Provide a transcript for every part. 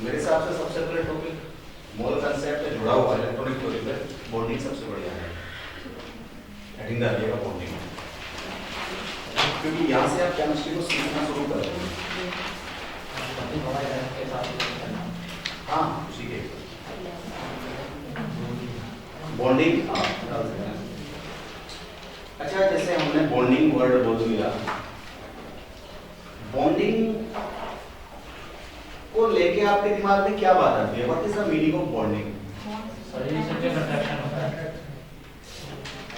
मेरे हिसाब से सबसे पहले टॉपिक मोल कंसेप्ट से जुड़ा हुआ इलेक्ट्रॉनिक थ्योरी पे बॉन्डिंग सबसे बढ़िया है। हेडिंग डालिएगा बॉन्डिंग, क्योंकि यहाँ से आप केमिस्ट्री को सीखना शुरू कर रहे हैं। हाँ, उसी के बॉन्डिंग। अच्छा, जैसे हमने बॉन्डिंग वर्ड बोल दिया, बॉन्डिंग को लेके आपके दिमाग में क्या बात आती है? What is the meaning of bonding?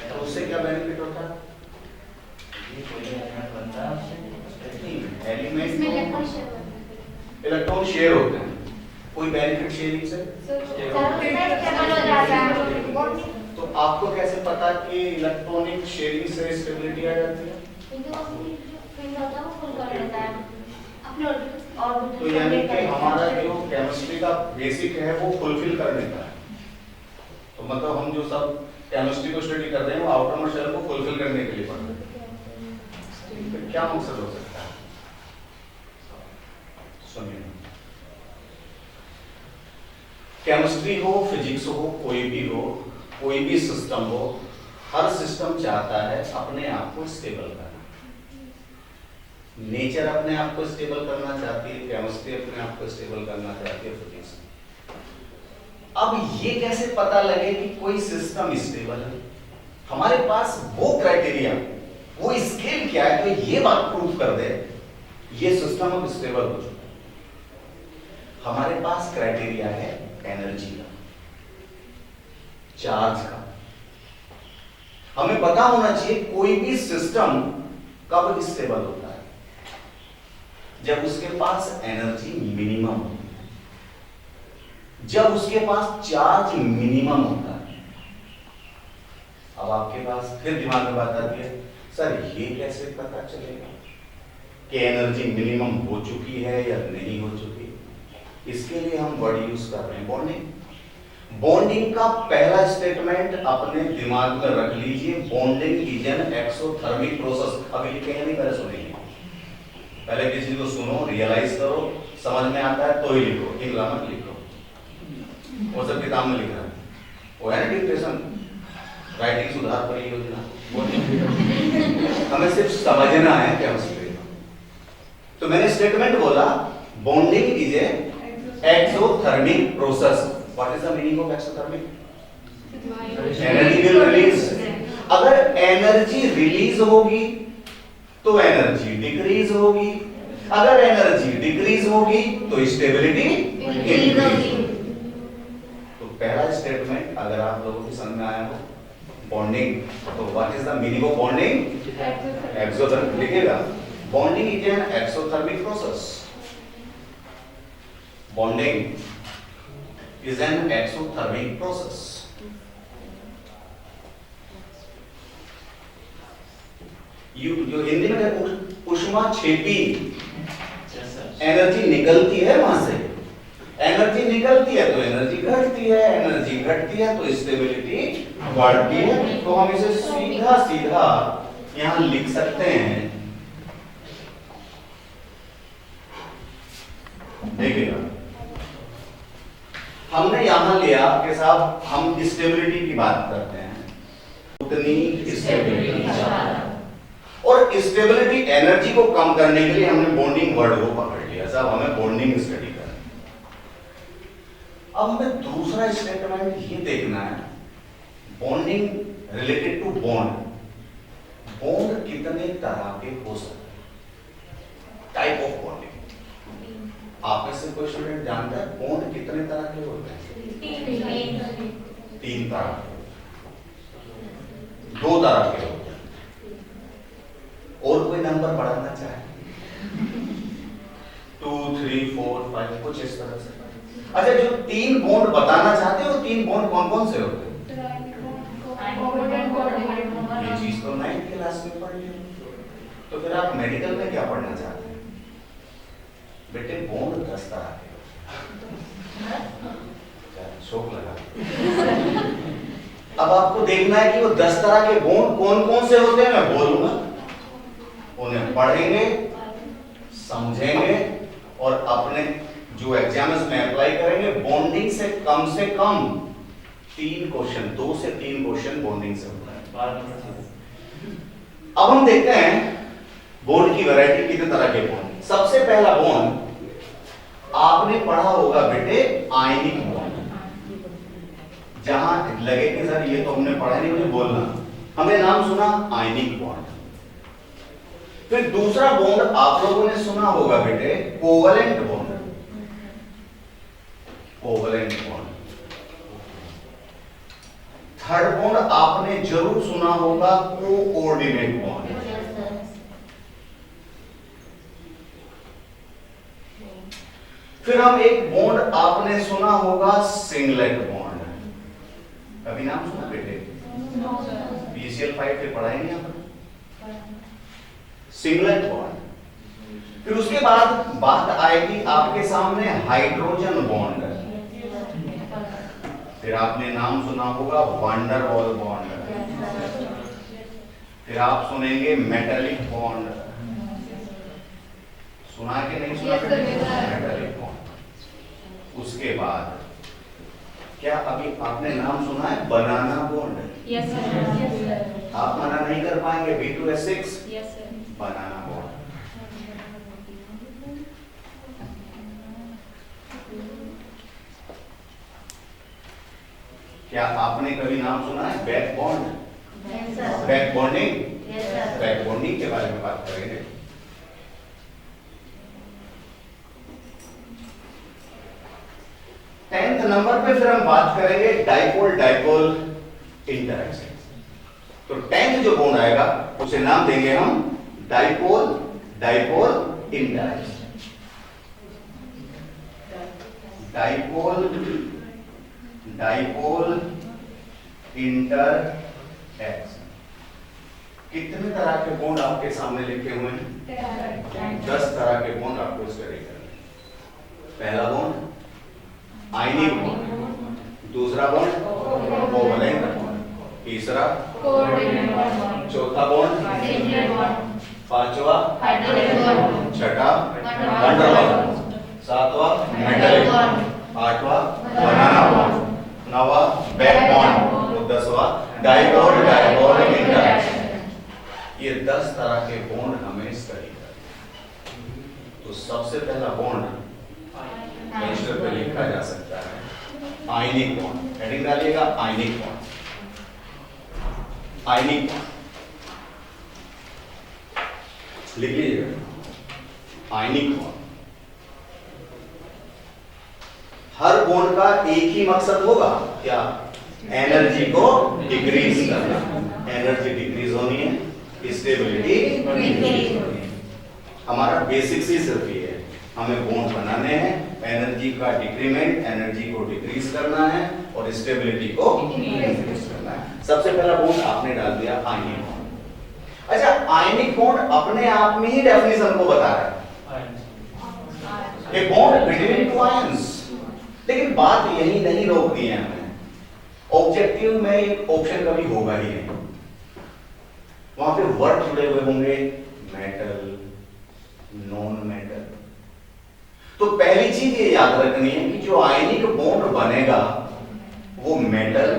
तो उससे क्या बेनिफिट होता है? इलेक्ट्रॉन शेयर होते हैं, कोई बेनिफिट शेयरिंग से? तो आपको कैसे पता कि इलेक्ट्रॉनिक शेयरिंग से स्टेबिलिटी आ जाती है? तो यानी कि हमारा जो केमिस्ट्री का बेसिक है वो फुलफिल करने का है। तो मतलब हम जो सब केमिस्ट्री को स्टडी कर रहे हैं वो आउटर मोस्ट शेल को फुलफिल करने के लिए पढ़ रहे हैं। तो क्या मकसद हो सकता है? सुनिए, केमिस्ट्री हो, फिजिक्स हो, कोई भी सिस्टम हो, हर सिस्टम चाहता है अपने आप को स्टेबल करना। नेचर अपने आप को स्टेबल करना चाहती है, केमिस्ट्री अपने आप को स्टेबल करना चाहती है, फिजिक्स। अब ये कैसे पता लगे कि कोई सिस्टम स्टेबल है? हमारे पास वो क्राइटेरिया, वो स्केल क्या है जो ये बात प्रूव कर दे ये सिस्टम अब स्टेबल हो चुका है? हमारे पास क्राइटेरिया है एनर्जी का, चार्ज का। हमें पता होना चाहिए कोई भी सिस्टम कब स्टेबल होता है, जब उसके पास एनर्जी मिनिमम होती है, जब उसके पास चार्ज मिनिमम होता है। अब आपके पास फिर दिमाग में बात आती है, सर ये कैसे पता चलेगा कि एनर्जी मिनिमम हो चुकी है या नहीं हो चुकी? इसके लिए हम वर्ड यूज कर रहे हैं बॉन्डिंग। बॉन्डिंग का पहला स्टेटमेंट अपने दिमाग में रख लीजिए, bonding is an exothermic process. अभी लिखेंगे नहीं, पहले सुनेंगे। पहले किसी को सुनो, रियलाइज करो, समझ में आता है तो ही लिखो, हिंगला मत लिखो। वो सब किताब में लिख रहा है, वो है ना डिक्टेशन, राइटिंग सुधार परियोजना। हमें सिर्फ समझना है केमिस्ट्री। तो मैंने स्टेटमेंट बोला, bonding is a exothermic process. What is the meaning of exothermic? Energy will release. अगर एनर्जी रिलीज होगी तो एनर्जी डिक्रीज होगी, अगर एनर्जी डिक्रीज होगी तो स्टेबिलिटी इंक्रीज होगी। तो पहला स्टेटमेंट अगर आप लोगों की समझ में आया हो, बॉन्डिंग, तो what is the meaning of bonding? Exothermic. लिखिएगा, bonding is an exothermic process. Bonding is an exothermic process. जो हिंदी में ऊष्मा छेपी, एनर्जी निकलती है वहां से, एनर्जी निकलती है तो एनर्जी घटती है, एनर्जी घटती है तो स्टेबिलिटी बढ़ती है। तो हम इसे सीधा सीधा यहां लिख सकते हैं, देखिएगा हमने यहां लिया कि साहब हम स्टेबिलिटी की बात करते हैं, उतनी स्टेबिलिटी और स्टेबिलिटी एनर्जी को कम करने के लिए हमने बॉन्डिंग वर्ड को पकड़ लिया। साहब हमें बॉन्डिंग स्टडी करना। अब हमें दूसरा स्टेटमेंट ये देखना है, bonding related to bond. Bond कितने तरह के हो सकते हैं? Type of bonding. आप में से कोई स्टूडेंट जानता है बॉन्ड कितने तरह के होते हैं? 3 तरह के, 2 तरह के होते हैं। और कोई नंबर बढ़ाना चाहे? 2, 3, 4, 5, कुछ इस तरह से। अच्छा, जो 3 बॉन्ड बताना चाहते हो, 3 बॉन्ड कौन कौन से होते हैं? ये चीज तो 9th क्लास में पढ़ ली, तो फिर आप मेडिकल में क्या पढ़ना चाहते हैं? बेटे बॉन्ड 10 तरह के, शौक लगा। अब आपको देखना है कि वो 10 तरह के बॉन्ड कौन कौन से होते हैं, मैं बोलूंगा, उन्हें पढ़ेंगे, समझेंगे और अपने जो एग्जाम्स में अप्लाई करेंगे बॉन्डिंग से कम 3 क्वेश्चन, 2 से 3 क्वेश्चन बॉन्डिंग से होता है। अब हम देखते हैं बॉन्ड की वैरायटी, कितने तरह के बॉन्ड। सबसे पहला बॉन्ड आपने पढ़ा होगा बेटे आयनिक बॉन्ड, जहां लगे कि सर ये तो हमने पढ़ा नहीं, मुझे बोलना, हमने नाम सुना आयनिक बॉन्ड। फिर दूसरा बॉन्ड आप लोगों ने सुना होगा बेटे covalent bond, covalent bond. Third bond आपने जरूर सुना होगा कोऑर्डिनेट बॉन्ड। फिर हम एक बॉन्ड आपने सुना होगा सिंगलेट बॉन्ड। कभी नाम सुना बेटे? PCL 5 पे पढ़ाए नहीं आपने? Singlet bond. फिर उसके बाद बात आएगी आपके सामने हाइड्रोजन बॉन्ड। फिर आपने नाम सुना होगा वंडर वॉल बॉन्ड। फिर आप सुनेंगे मेटालिक बॉन्ड। सुना कि नहीं सुना? Metallic bond. उसके बाद क्या अभी आपने नाम सुना है बनाना बॉन्ड? Yes sir. आप मना नहीं कर पाएंगे, B2S6 यस सर। बनाना बॉन्ड। क्या आपने कभी नाम सुना है back bond? Yes sir. Back bonding? Yes sir. Back bonding के बारे में बात करेंगे। टेंथ नंबर पे फिर हम बात करेंगे डाइपोल डाइपोल इंटरैक्शन। तो 10th जो बॉन्ड आएगा उसे नाम देंगे हम dipole dipole interaction. Dipole dipole interaction. कितने तरह के बॉन्ड आपके सामने लिखे हुए हैं? 10 तरह के बॉन्ड आपको इसका लिखना है। पहला बॉन्ड आयनिक बॉन्ड, दूसरा बॉन्ड कोवलेंट बॉन्ड, तीसरा कोऑर्डिनेट बॉन्ड, चौथा बॉन्ड सिंगलेट बॉन्ड, पांचवा हाइड्रोजन बॉन्ड, छठा वंडर वंडर बॉन्ड, बॉन्ड, सातवां मेटालिक बॉन्ड, आठवां बनाना बॉन्ड, नौवां बैक बॉन्ड और 10वां डाइपोल डाइपोल इंटरैक्शन। ये 10 तरह के बॉन्ड हमें स्टडी करने। तो सबसे पहला बॉन्ड रजिस्टर पे लिखा जा सकता है आयनिक बॉन्ड। हेडिंग डालिएगा आयनिक बॉन्ड, आयनिक बॉन्ड लिख लीजिएगा आयनिक बॉन्ड। हर बॉन्ड का एक ही मकसद होगा, क्या? एनर्जी को डिक्रीज करना। एनर्जी डिक्रीज होनी है, स्टेबिलिटी इंक्रीज होनी है। हमारा बेसिक्स ही सिर्फ ये है, हमें बॉन्ड बनाने हैं, एनर्जी का डिक्रीमेंट, एनर्जी को डिक्रीज करना है और स्टेबिलिटी को इंक्रीज करना है। सबसे पहला बॉन्ड आपने डाल दिया आयनिक बॉन्ड। अच्छा, आयनिक बॉन्ड अपने आप में ही डेफिनेशन को बता रहा है, a bond between two ions. लेकिन बात यही नहीं रोक दी है हमें, ऑब्जेक्टिव में एक ऑप्शन कभी होगा ही नहीं, वहां पे वर्ड जुड़े हुए होंगे मेटल, नॉन मेटल। तो पहली चीज ये याद रखनी है कि जो आयनिक बॉन्ड बनेगा वो मेटल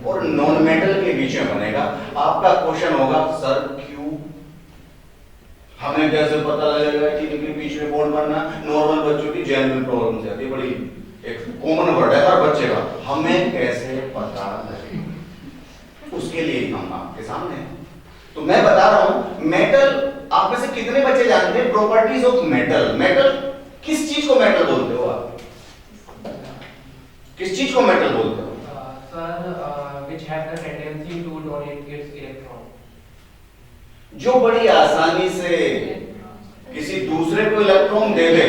और नॉन मेटल के बीच में बनेगा। आपका क्वेश्चन होगा सर क्यों? हमें कैसे पता लगेगा कि इनके बीच में बॉन्ड बनना? नॉर्मल बच्चों की जेन्युइन प्रॉब्लम से आती है, बड़ी एक कॉमन वर्ड है हर बच्चे का, हमें कैसे पता लगेगा? उसके लिए हम आपके सामने हैं। तो मैं बता रहा हूं मेटल, आप में से कितने बच्चे जानते हैं प्रॉपर्टीज ऑफ मेटल? मेटल किस चीज को मेटल बोलते हो आप? किस चीज को मेटल बोलते हो? Sir, which have the tendency to donate its electron. जो बड़ी आसानी से किसी दूसरे को इलेक्ट्रॉन दे दे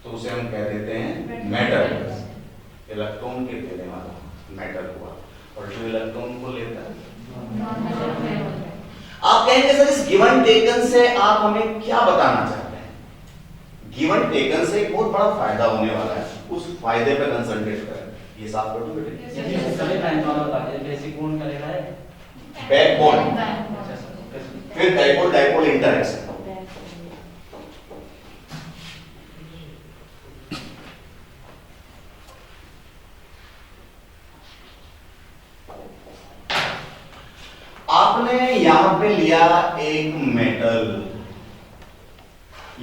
तो उसे हम कह देते हैं मेटल। इलेक्ट्रॉन के देने वाला मेटल हुआ, और जो इलेक्ट्रॉन को लेता है आप कहेंगे सर इस गिवन टेकन से आप हमें क्या बताना चाहते हैं? गिवन टेकन से एक बहुत बड़ा फायदा होने वाला है, उस फायदे पे कंसंट्रेट करें। ये साफ कर दूं बेटे? बेसिक बॉन्ड का लेना है, बैक बॉन्ड, फिर डाइपोल डाइपोल इंटरैक्शन। यहां पे लिया एक मेटल,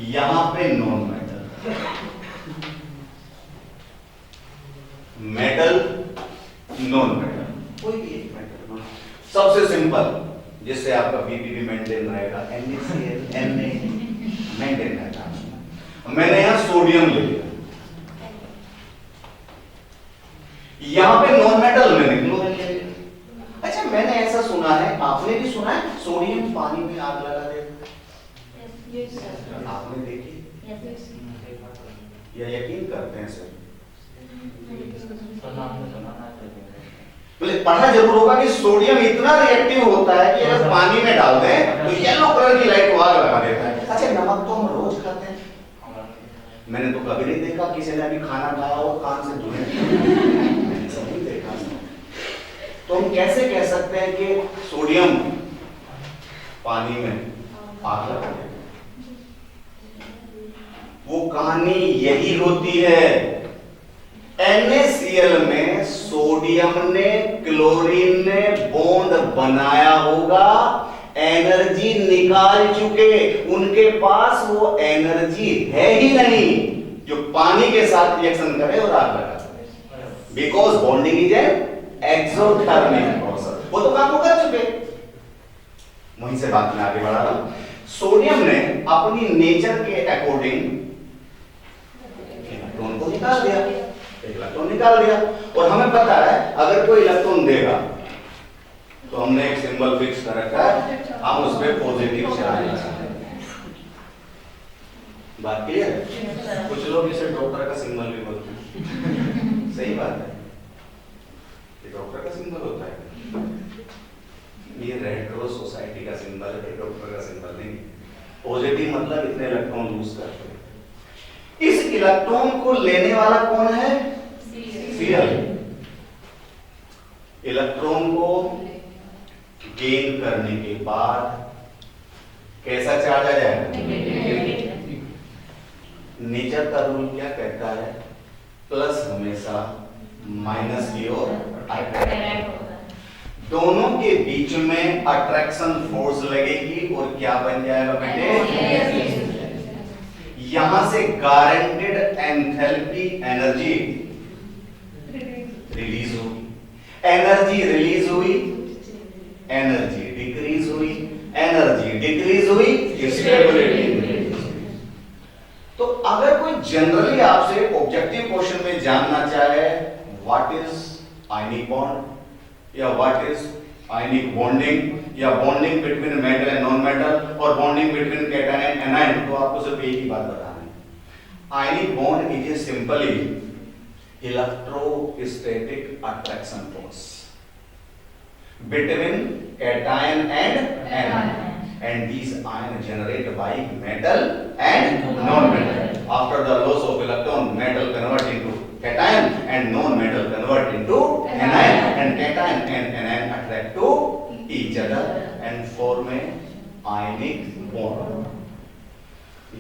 यहां पे non metal, metal non metal, कोई भी एक मेटल, सबसे सिंपल जिससे आपका बीपी भी मेंटेन रहेगा, NaCl Na मेंटेन रहता। मैंने यहां सोडियम ले लिया, यहां पे नॉन मेटल मैंने क्लोरीन ले लिया। अच्छा, मैंने ऐसा सुना है, आपने भी सुना है, सोडियम पानी में आग लगा देता है, आपने देखी या यकीन करते हैं सर? बोले पढ़ा जरूर होगा कि सोडियम इतना रिएक्टिव होता है कि अगर पानी में डाल दें तो येलो कलर की लाइट को आग लगा देता है। अच्छा, नमक तो हम रोज खाते हैं, मैंने तो कभी नहीं देखा किसी ने अभी खाना खाया हो कान से धुएं, मैंने सब नहीं देखा। तो हम कैसे कह सकते हैं कि सोडियम पानी में आग लगा देता है? वो कहानी यही होती है, NaCl में सोडियम ने क्लोरीन ने बॉन्ड बनाया होगा, एनर्जी निकाल चुके, उनके पास वो एनर्जी है ही नहीं जो पानी के साथ रिएक्शन करे और आग लगा सके, because bonding is an exothermic process, वो तो काम वो कर चुके। वहीं से बात में आगे बढ़ा रहा हूं। सोडियम ने अपनी नेचर के अकॉर्डिंग इलेक्ट्रॉन को निकाल दिया, इलेक्ट्रॉन निकाल दिया, और हमें पता है अगर कोई इलेक्ट्रॉन देगा तो हमने एक सिंबल फिक्स कर रखा है, हम उस पे पॉजिटिव चार्ज लगाते हैं। बात क्लियर है? कुछ लोग इसे डॉक्टर का सिंबल भी बोलते हैं, सही बात है, ये डॉक्टर का सिंबल होता है, ये रेड क्रॉस सोसाइटी का सिंबल है, डॉक्टर का सिंबल नहीं। पॉजिटिव मतलब इतने इलेक्ट्रॉन लूज करते हैं। इस इलेक्ट्रॉन को लेने वाला कौन है? Cl। इलेक्ट्रॉन को गेन करने के बाद कैसा चार्ज आ जाएगा? नेचर का रूल क्या कहता है? प्लस हमेशा माइनस की ओर अट्रैक्ट, दोनों के बीच में अट्रैक्शन फोर्स लगेगी और क्या बन जाएगा बेटे? यहां से गारंटेड एंथैल्पी एनर्जी रिलीज होगी, एनर्जी रिलीज हुई, एनर्जी डिक्रीज हुई, एनर्जी डिक्रीज हुई, स्टेबिलिटी। तो अगर कोई जनरली आपसे ऑब्जेक्टिव क्वेश्चन में जानना चाहे व्हाट इज आयनिक बॉन्ड या व्हाट इज आयनिक बॉन्डिंग या bonding between metal and non metal और bonding between cation and anion, तो आपको सिर्फ एक ही बात बताना है, ionic bond is a simply electrostatic attraction force between cation and anion, and these ions generated by metal and non-metal. After the loss of electron, metal convert into cation and non-metal convert into anion, and cation and anion attract to each other and form a ionic bond.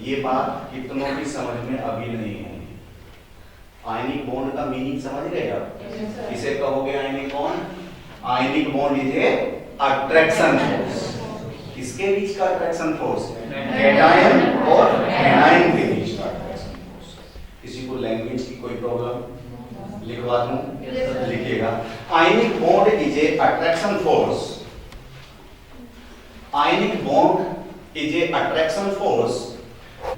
ये बात कितनों की समझ में अभी नहीं है। Ionic bond का मीनिंग समझ गए आप? किसे कहोगे ionic bond? Ionic bond is A attraction force. किसके बीच का अट्रैक्शन फोर्स? कैटायन और एनायन के बीच का अट्रैक्शन फोर्स। किसी को लैंग्वेज की कोई प्रॉब्लम? लिखवा दूं? लिखिएगा। आयनिक bond is A attraction force. Ionic bond is A attraction force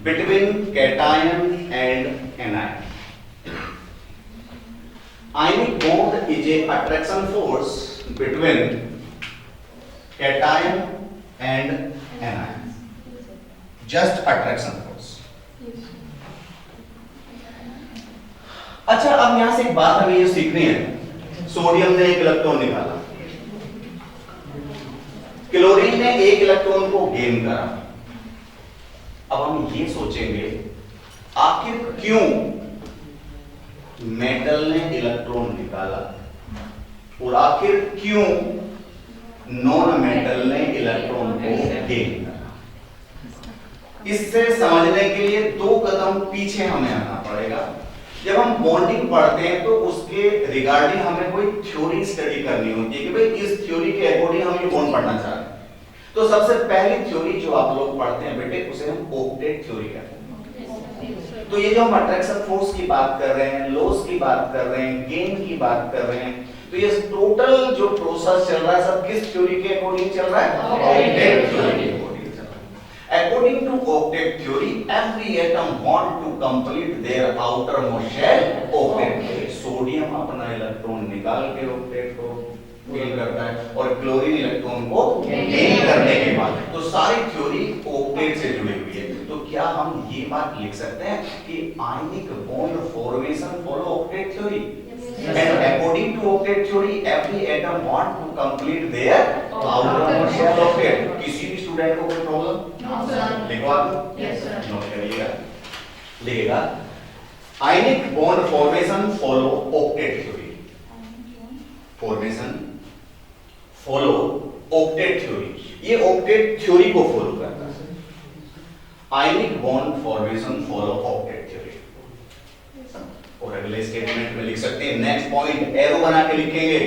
between cation and anion. Ionic bond is a attraction force between cation and anion. Just attraction force. अच्छा, अब यहां से एक बात हमें ये सीखनी है। सोडियम ने एक इलेक्ट्रॉन निकाला, क्लोरीन ने एक इलेक्ट्रॉन को गेन करा। अब हम ये सोचेंगे आखिर क्यों मेटल ने इलेक्ट्रॉन निकाला और आखिर क्यों नॉन मेटल ने इलेक्ट्रॉन को गेन करा। इससे समझने के लिए दो कदम पीछे हमें आना पड़ेगा। जब हम बॉन्डिंग पढ़ते हैं तो उसके रिगार्डिंग हमें कोई थ्योरी स्टडी करनी होती है कि भाई इस थ्योरी के अकॉर्डिंग हम ये बॉन्ड पढ़ना चाहते हैं। तो सबसे पहली थ्योरी जो आप लोग पढ़ते हैं बेटे उसे हम ऑक्टेट थ्योरी कहते हैं। तो ये जो हम अट्रैक्शन फोर्स की बात कर रहे हैं, लॉस की बात कर रहे हैं, गेन की बात कर रहे हैं, तो ये टोटल जो प्रोसेस चल रहा है सब किस थ्योरी के अकॉर्डिंग चल रहा है? ऑक्टेट थ्योरी के अकॉर्डिंग चल रहा है। According to octet theory every atom want to complete their outer most shell octet. Sodium अपना इलेक्ट्रॉन निकाल के ऑक्टेट को गेन करता है और क्लोरीन इलेक्ट्रॉन को गेन करने के बाद तो सारी थ्योरी ऑक्टेट से जुड़ी हुई है। तो क्या हम ये बात लिख सकते हैं कि ionic bond formation follow octet theory? And according to octet theory, every atom want to complete their outermost shell octet. किसी भी स्टूडेंट को कोई प्रॉब्लम? No, sir. लिखवा दो? Yes, sir. नोट करिएगा, लिखेगा ionic bond formation follow octet theory. Formation follow octet theory, ये octet theory को फॉलो करता है। Ionic bond formation follow octet theory. और अगले स्टेटमेंट में लिख सकते हैं, नेक्स्ट पॉइंट एरो बना के लिखेंगे।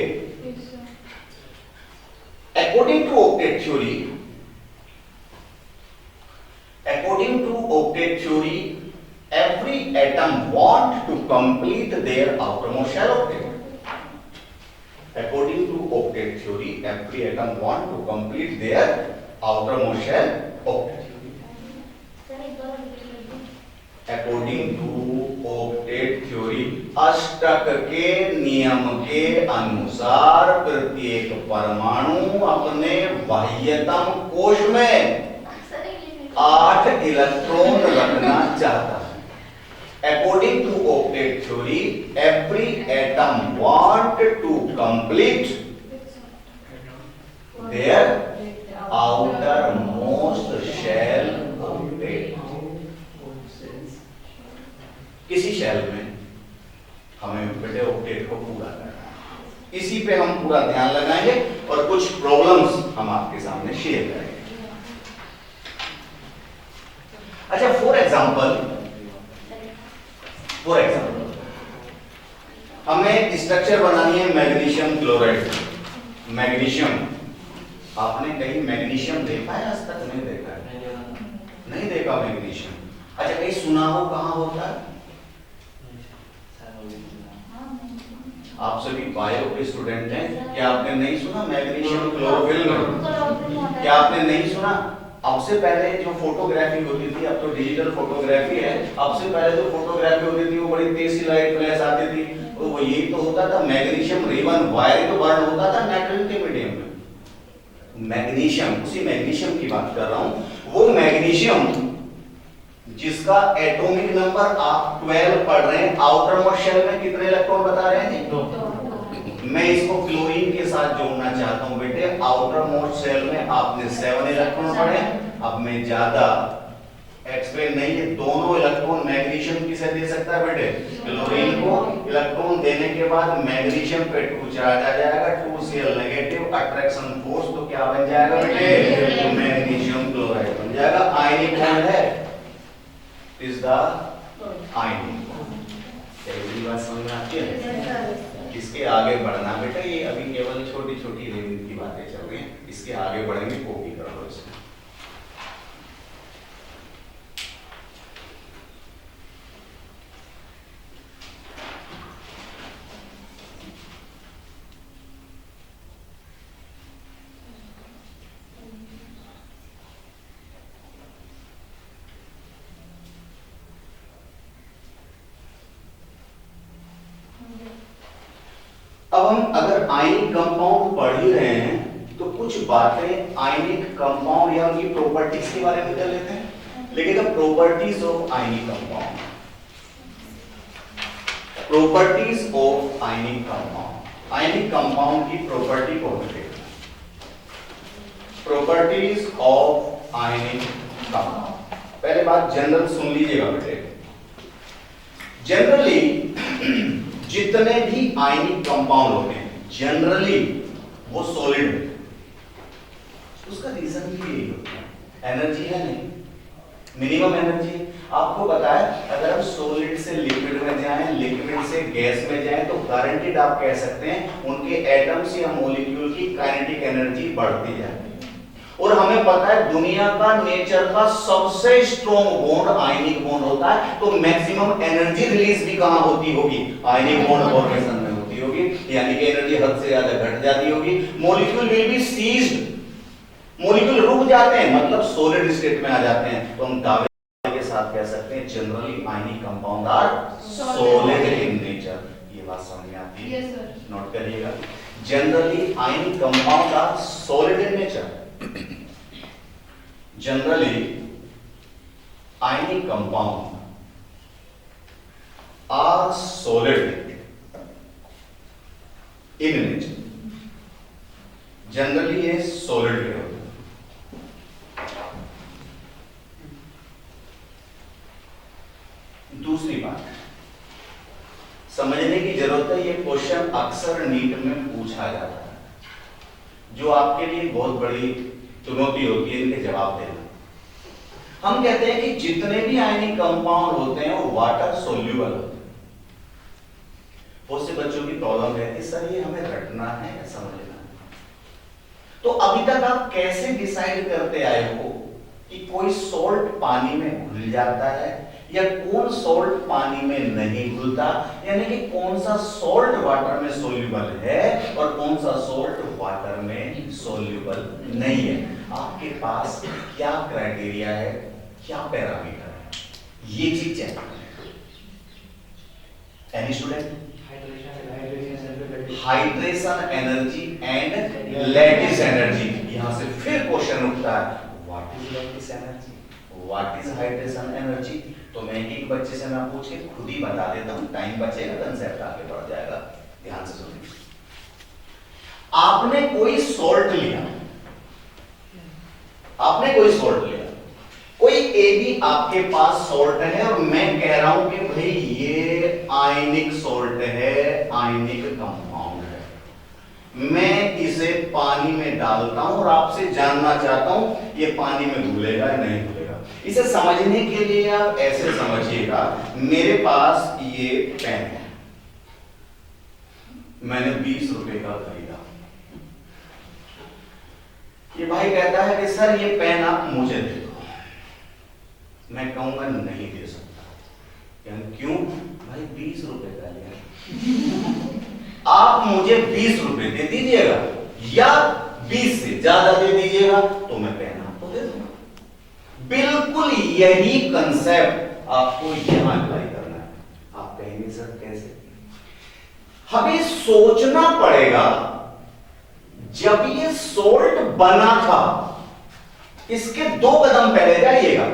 According to octet theory, according to octet theory every atom want to complete their outermost shell octet. According to octet theory, every atom want to complete their outermost shell octet. According to octet theory, अष्टक के नियम के अनुसार प्रत्येक परमाणु अपने बाह्यतम कोश में 8 electron रखना चाहता है। According to octet theory, every atom want to complete their outermost shell octet. किसी शेल में हमें बेटे ऑक्टेट को पूरा करना है, इसी पे हम पूरा ध्यान लगाएंगे और कुछ प्रॉब्लम्स हम आपके सामने शेयर करेंगे। अच्छा, फॉर एग्जांपल हमें स्ट्रक्चर बनानी है मैग्नीशियम क्लोराइड। मैग्नीशियम, आपने कहीं मैग्नीशियम देखा है? आज तक नहीं देखा है, नहीं देखा मैग्नीशियम। अच्छा, कहीं सुना हो कहां होता है? आप सभी बायो के स्टूडेंट हैं, क्या आपने नहीं सुना मैग्नीशियम क्लोरोफिल में? क्या आपने नहीं सुना? अब से पहले जो फोटोग्राफी होती थी, अब तो डिजिटल फोटोग्राफी है, अब से पहले जो फोटोग्राफी होती थी वो बड़ी तेज सी लाइट फ्लैश आती थी, तो वो यही तो होता था मैग्नीशियम रिबन वायर तो बर्न होता था नाइट्रोजन के मीडियम में। मैग्नीशियम, उसी मैग्नीशियम की बात कर रहा हूं। वो मैग्नीशियम जिसका एटॉमिक नंबर आप 12 पढ़ रहे हैं, आउटर मोस्ट शेल में कितने इलेक्ट्रॉन बता रहे हैं? 2। मैं इसको क्लोरीन के साथ जोड़ना चाहता हूं बेटे। आउटर मोस्ट शेल में आपने 7 इलेक्ट्रॉन पढ़े। अब मैं ज्यादा एक्सप्लेन नहीं है, दोनों इलेक्ट्रॉन मैग्नीशियम किसे दे सकता है बेटे? क्लोरीन को। इलेक्ट्रॉन देने के बाद मैग्नीशियम पे 2 चार्ज आ जाएगा, 2Cl नेगेटिव, अट्रैक्शन फोर्स तो क्या बन जाएगा बेटे? मैग्नीशियम क्लोराइड बन जाएगा। आयनिक बॉन्ड है, इज द आयनिक बॉन्ड। क्या ये बात समझ में आती है? इसके आगे बढ़ना बेटा, ये अभी केवल छोटी छोटी रेंज की बातें चल रही हैं, इसके आगे बढ़ेंगे, कॉपी कर लो इसको। अब हम अगर आयनिक कंपाउंड पढ़ ही रहे हैं तो कुछ बातें आयनिक कंपाउंड या उनकी प्रॉपर्टीज के बारे में कर लेते हैं। लिखेगा properties of ionic compound. Properties of ionic compound. Ionic compound की प्रॉपर्टी को लिखेगा। Properties of ionic compound. पहले बात जनरल सुन लीजिएगा बेटे। जनरली जितने भी आयनिक कंपाउंड होते हैं जनरली वो सॉलिड होते हैं। उसका रीजन भी यही होता है, एनर्जी है नहीं, मिनिमम एनर्जी है। आपको पता है अगर हम सॉलिड से लिक्विड में जाएं, लिक्विड से गैस में जाएं तो गारंटीड आप कह सकते हैं उनके एटम्स या मॉलिक्यूल की काइनेटिक एनर्जी बढ़ती जाती है। और हमें पता है दुनिया का नेचर का सबसे स्ट्रॉन्ग बॉन्ड आयनिक बॉन्ड होता है, तो मैक्सिमम एनर्जी रिलीज भी कहां होती होगी? आयनिक बॉन्ड फॉर्मेशन में होती होगी, यानी कि एनर्जी हद से ज्यादा घट जाती होगी। Molecule will be seized, molecule रुक जाते हैं, मतलब सॉलिड स्टेट में आ जाते हैं। तो हम दावे के साथ कह सकते हैं generally ionic compound are solid in nature. ये बात समझ में आती है? Yes sir. नोट करिएगा, generally ionic compound are solid in nature. Generally ionic compound are solid in nature. Generally ये सॉलिड के होते हैं। दूसरी बात समझने की जरूरत है, ये क्वेश्चन अक्सर नीट में पूछा जाता है, जो आपके लिए बहुत बड़ी चुनौती होती है इनके जवाब देना। हम कहते हैं कि जितने भी आयनिक कंपाउंड होते हैं वो वाटर सोल्यूबल होते हैं। बहुत से बच्चों की प्रॉब्लम रहती है, सर ये हमें रटना है या समझना है? तो अभी तक आप कैसे डिसाइड करते आए हो कि कोई सॉल्ट पानी में घुल जाता है या कौन सॉल्ट पानी में नहीं घुलता, यानी कि कौन सा सॉल्ट वाटर में सोल्यूबल है और कौन सा सॉल्ट वाटर में सोल्यूबल नहीं है? आपके पास क्या क्राइटेरिया है, क्या पैरामीटर है, ये चीज चेक करना है। Any student? Hydration energy and lattice energy. यहां से फिर क्वेश्चन उठता है, what is lattice energy, what is hydration energy? तो मैं एक बच्चे से ना पूछ के खुद ही बता देता हूं, टाइम बचेगा, कंसेप्ट आगे बढ़ जाएगा। ध्यान से सुनिए, आपने कोई सॉल्ट लिया, आपने कोई सॉल्ट लिया, कोई AB आपके पास सॉल्ट है और मैं कह रहा हूं कि भाई ये आयनिक सॉल्ट है, आयनिक कंपाउंड है। मैं इसे पानी में डालता हूं और आपसे जानना चाहता हूं ये पानी में घुलेगा या नहीं घुलेगा। इसे समझने के लिए आप ऐसे समझिएगा, मेरे पास ये पेन है, मैंने 20 रुपए का खरीदा। ये भाई कहता है कि सर ये पेन आप मुझे दे दो। मैं कहूंगा नहीं दे सकता। यानी क्यों? भाई 20 रुपए का लिया, आप मुझे 20 रुपए दे दीजिएगा या 20 से ज्यादा दे दीजिएगा तो मैं पेन आपको दे दूंगा। बिल्कुल यही कंसेप्ट आपको यहां अप्लाई करना है। आप कहेंगे सर कैसे? हमें सोचना पड़ेगा, जब ये सॉल्ट बना था, इसके 2 कदम पहले जाइएगा।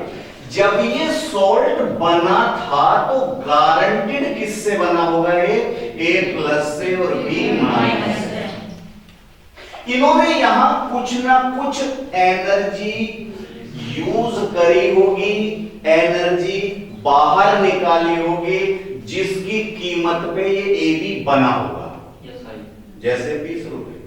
जब ये सॉल्ट बना था तो गारंटेड किससे बना होगा? ये A+ से और B- से। इन्होंने यहां कुछ ना कुछ एनर्जी यूज करी होगी, एनर्जी बाहर निकाली होगी, जिसकी कीमत पे ये AB बना होगा। जैसे 20 रुपए।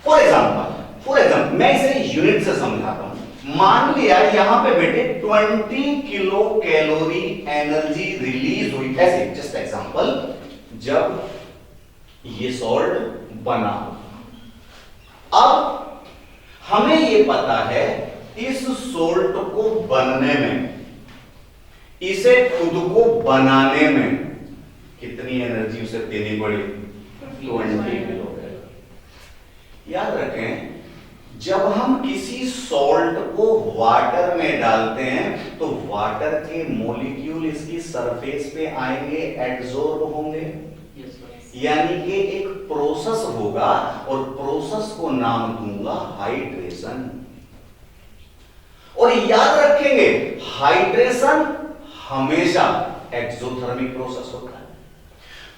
फॉर एग्जाम्पल मैं इसे यूनिट से समझाता हूं। मान लिया यहां पे बेटे 20 किलो कैलोरी एनर्जी रिलीज हुई, ऐसे जस्ट एग्जांपल, जब ये सॉल्ट बना। अब हमें ये पता है इस सॉल्ट को बनने में, इसे खुद को बनाने में कितनी एनर्जी उसे देनी पड़ी? 20 किलो। याद रखें, जब हम किसी सॉल्ट को वाटर में डालते हैं तो वाटर के मॉलिक्यूल इसकी सरफेस पे आएंगे, एब्जॉर्ब होंगे, यानी कि एक प्रोसेस होगा और प्रोसेस को नाम दूंगा हाइड्रेशन। और याद रखेंगे हाइड्रेशन हमेशा एक्सोथर्मिक प्रोसेस होता है।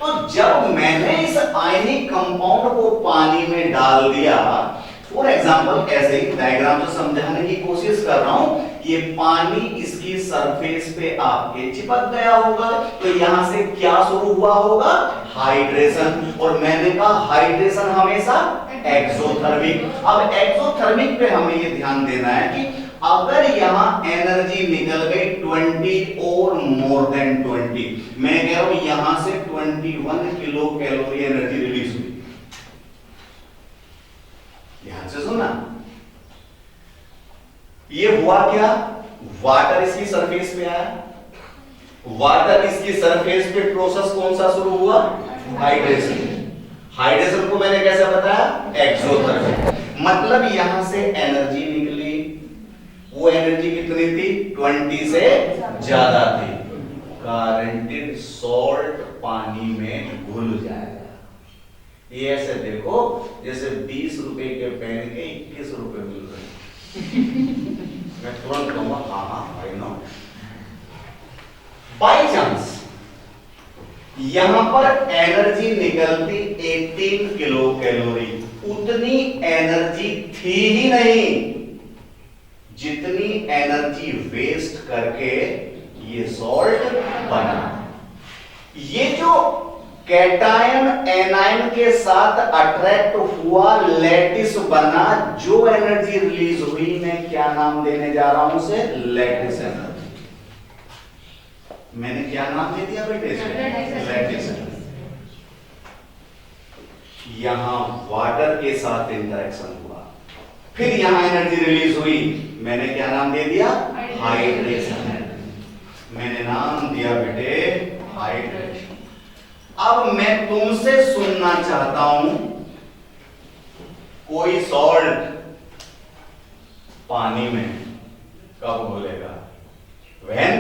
तो जब मैंने इस आयनिक कंपाउंड को पानी में डाल दिया, फॉर एग्जांपल ऐसे ही डायग्राम से समझाने की कोशिश कर रहा हूं, ये पानी इसकी सरफेस पे आपके चिपक गया होगा, तो यहां से क्या शुरू हुआ होगा? हाइड्रेशन। और मैंने कहा हाइड्रेशन हमेशा एक्सोथर्मिक। अब एक्सोथर्मिक पे हमें ये ध्यान देना है कि अगर यहां एनर्जी निकल गई 20 और मोर देन 20, मैं कह रहा हूं यहां से 21 किलो कैलोरी एनर्जी रिलीज हुई। ध्यान से से सुनना, ये हुआ क्या, वाटर इसकी सरफेस पे आया, वाटर इसकी सरफेस पे प्रोसेस कौन सा शुरू हुआ, हाइड्रेशन। हाइड्रेशन को मैंने कैसे बताया, एक्सोथर्मिक। मतलब यहां से एनर्जी निकली, वो एनर्जी कितनी थी, 20 से ज्यादा थी। गारंटेड सॉल्ट पानी में घुल जाएगा। ये ऐसे देखो जैसे 20 रुपए के पेन के 21 रुपए मिल रहे मैं तुरंत कहूंगा हाँ भाई नो। बाई चांस यहां पर एनर्जी निकलती 18 किलो कैलोरी, उतनी एनर्जी थी ही नहीं जितनी एनर्जी वेस्ट करके ये सॉल्ट बना। ये जो कैटायन एनायन के साथ अट्रैक्ट हुआ, लैटिस बना, जो एनर्जी रिलीज हुई मैं क्या नाम देने जा रहा हूं उसे, लैटिस एनर्जी। मैंने क्या नाम दे दिया बेटे, लैटिस एनर्जी। यहां वाटर के साथ इंटरेक्शन हुआ, फिर यहां एनर्जी रिलीज हुई, मैंने क्या नाम दे दिया, हाइड्रेशन एनर्जी। मैंने नाम दिया बेटे हाइड्रेशन। अब मैं तुमसे सुनना चाहता हूं, कोई सॉल्ट पानी में कब घुलेगा, when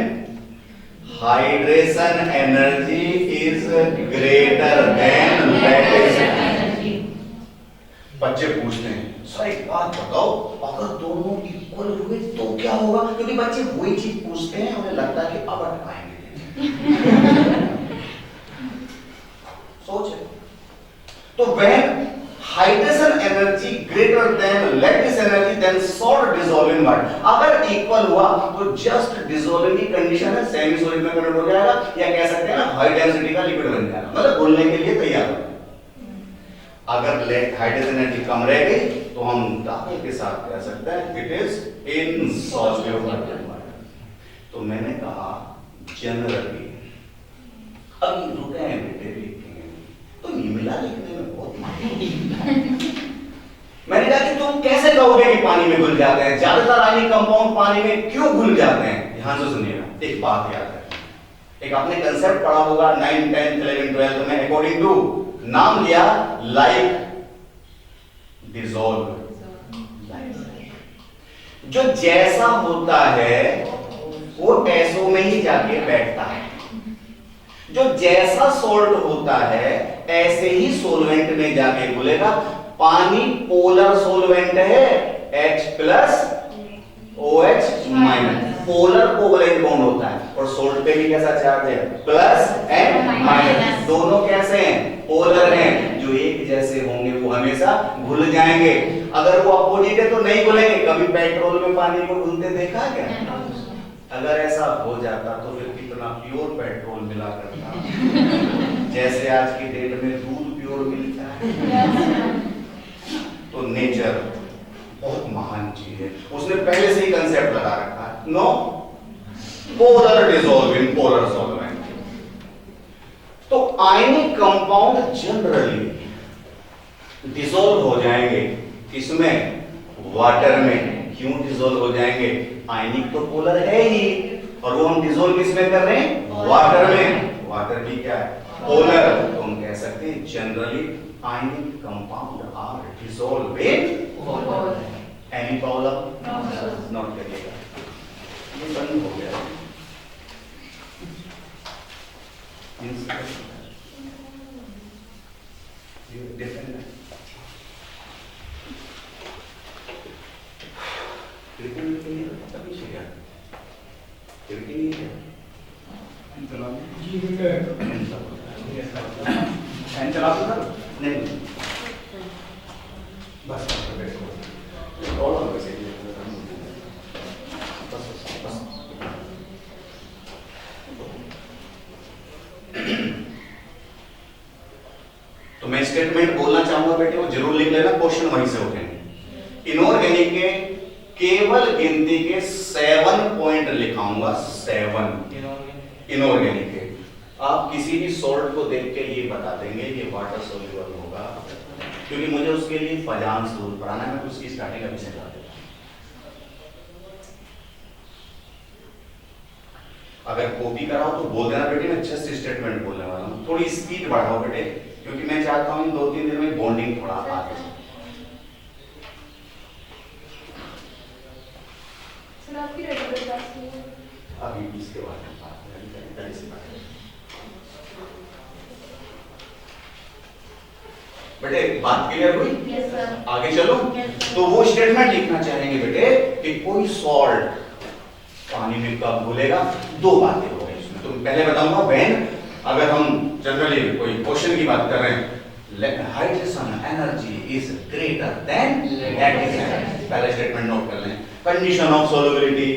hydration energy is greater than lattice energy. बच्चे पूछते हैं सर एक बात बताओ, अगर दोनों इक्वल हुए तो क्या होगा, क्योंकि बच्चे वही चीज पूछते हैं, उन्हें लगता है कि अब अटकाएंगे। सोचे तो when hydration energy greater than lattice energy then salt dissolve in water. अगर इक्वल हुआ तो जस्ट डिसॉल्विंग की कंडीशन है, सेमी सॉलिड में कन्वर्ट हो जाएगा, या कह सकते हैं ना हाई डेंसिटी का लिक्विड बन जाएगा, मतलब घुलने के लिए तैयार है। अगर हाइड्रोजन एनर्जी कम रह गई तो हम दावे के साथ कह सकते हैं it is insoluble in water. तो मैंने कहा जनरली अभी रुके हैं बेटे लिखेंगे तो नहीं मिला, लिखने में बहुत मैंने कहा कि तुम कैसे कहोगे कि पानी में घुल जाते हैं, ज्यादातर आयनिक कंपाउंड पानी में क्यों घुल जाते हैं। ध्यान से सुनिएगा, एक बात याद है, एक आपने कंसेप्ट पढ़ा होगा 9th 10th 11th 12th में, अकॉर्डिंग टू नाम लिया लाइक डिसॉल्व। जो जैसा होता है वो ऐसों में ही जाके बैठता है, जो जैसा सॉल्ट होता है ऐसे ही सोलवेंट में जाके घुलेगा। पानी पोलर सोलवेंट है, H plus OH minus, polar covalent bond होता है, और सोल्ट पे भी कैसा चार्ज है, प्लस एंड माइनस, दोनों कैसे हैं, पोलर हैं। जो एक जैसे होंगे वो हमेशा घुल जाएंगे, अगर वो अपोजिट है तो नहीं घुलेंगे। कभी पेट्रोल में पानी को घुलते देखा क्या, अगर ऐसा हो जाता तो फिर कितना प्योर पेट्रोल मिला करता, जैसे आज की डेट में दूध प्योर मिलता है। तो नेचर बहुत महान चीज है, उसने पहले से ही कंसेप्ट लगा रखा है, no polar dissolving polar solvent. तो आयनिक कंपाउंड जनरली डिसॉल्व हो जाएंगे किसमें, वाटर में। क्यों डिसॉल्व हो जाएंगे, आयनिक तो पोलर है ही, और वो हम डिसॉल्व किसमें कर रहे हैं, वाटर में। वाटर भी क्या है, पोलर। तो हम कह सकते हैं generally ionic compound are dissolve in any problem note करिएगा, ये बंद हो गया। डिफरेंट है, फैन चला दो सर, नहीं बस और बस बस। तो मैं स्टेटमेंट बोलना चाहूंगा बेटे, वो जरूर लिख लेना, क्वेश्चन वहीं से उठेंगे। इनऑर्गेनिक के केवल गिनती के 7 पॉइंट लिखाऊंगा, 7 इनऑर्गेनिक के। आप किसी भी सॉल्ट को देख के ये बता देंगे ये वाटर सोल्यूबल होगा क्योंकि मुझे उसके लिए फजान जरूर पढ़ाना है, मैं उसकी स्टार्टिंग अभी से करा देता हूं। अगर कॉपी कराओ तो बोल देना बेटे, मैं जस्ट स्टेटमेंट बोलने वाला हूँ, थोड़ी स्पीड बढ़ाओ बेटे, क्योंकि मैं चाहता हूँ इन 2-3 दिन में बॉन्डिंग थोड़ा आगे चले। सर आपकी रेगुलर क्लास नहीं है? अभी इसके बाद में बात करेंगे, से बात करेंगे। बेटे बात क्लियर हुई? Yes sir. आगे चलो। तो वो स्टेटमेंट लिखना चाहेंगे बेटे कि कोई सॉल्ट पानी में कब घुलेगा। दो बातें हो गई इसमें, तो पहले बताऊंगा व्हेन, अगर हम जनरली कोई क्वेश्चन की बात कर रहे हैं, hydrogen energy is greater than lattice energy, पहले स्टेटमेंट नोट कर लें। कंडीशन ऑफ सॉल्युबिलिटी,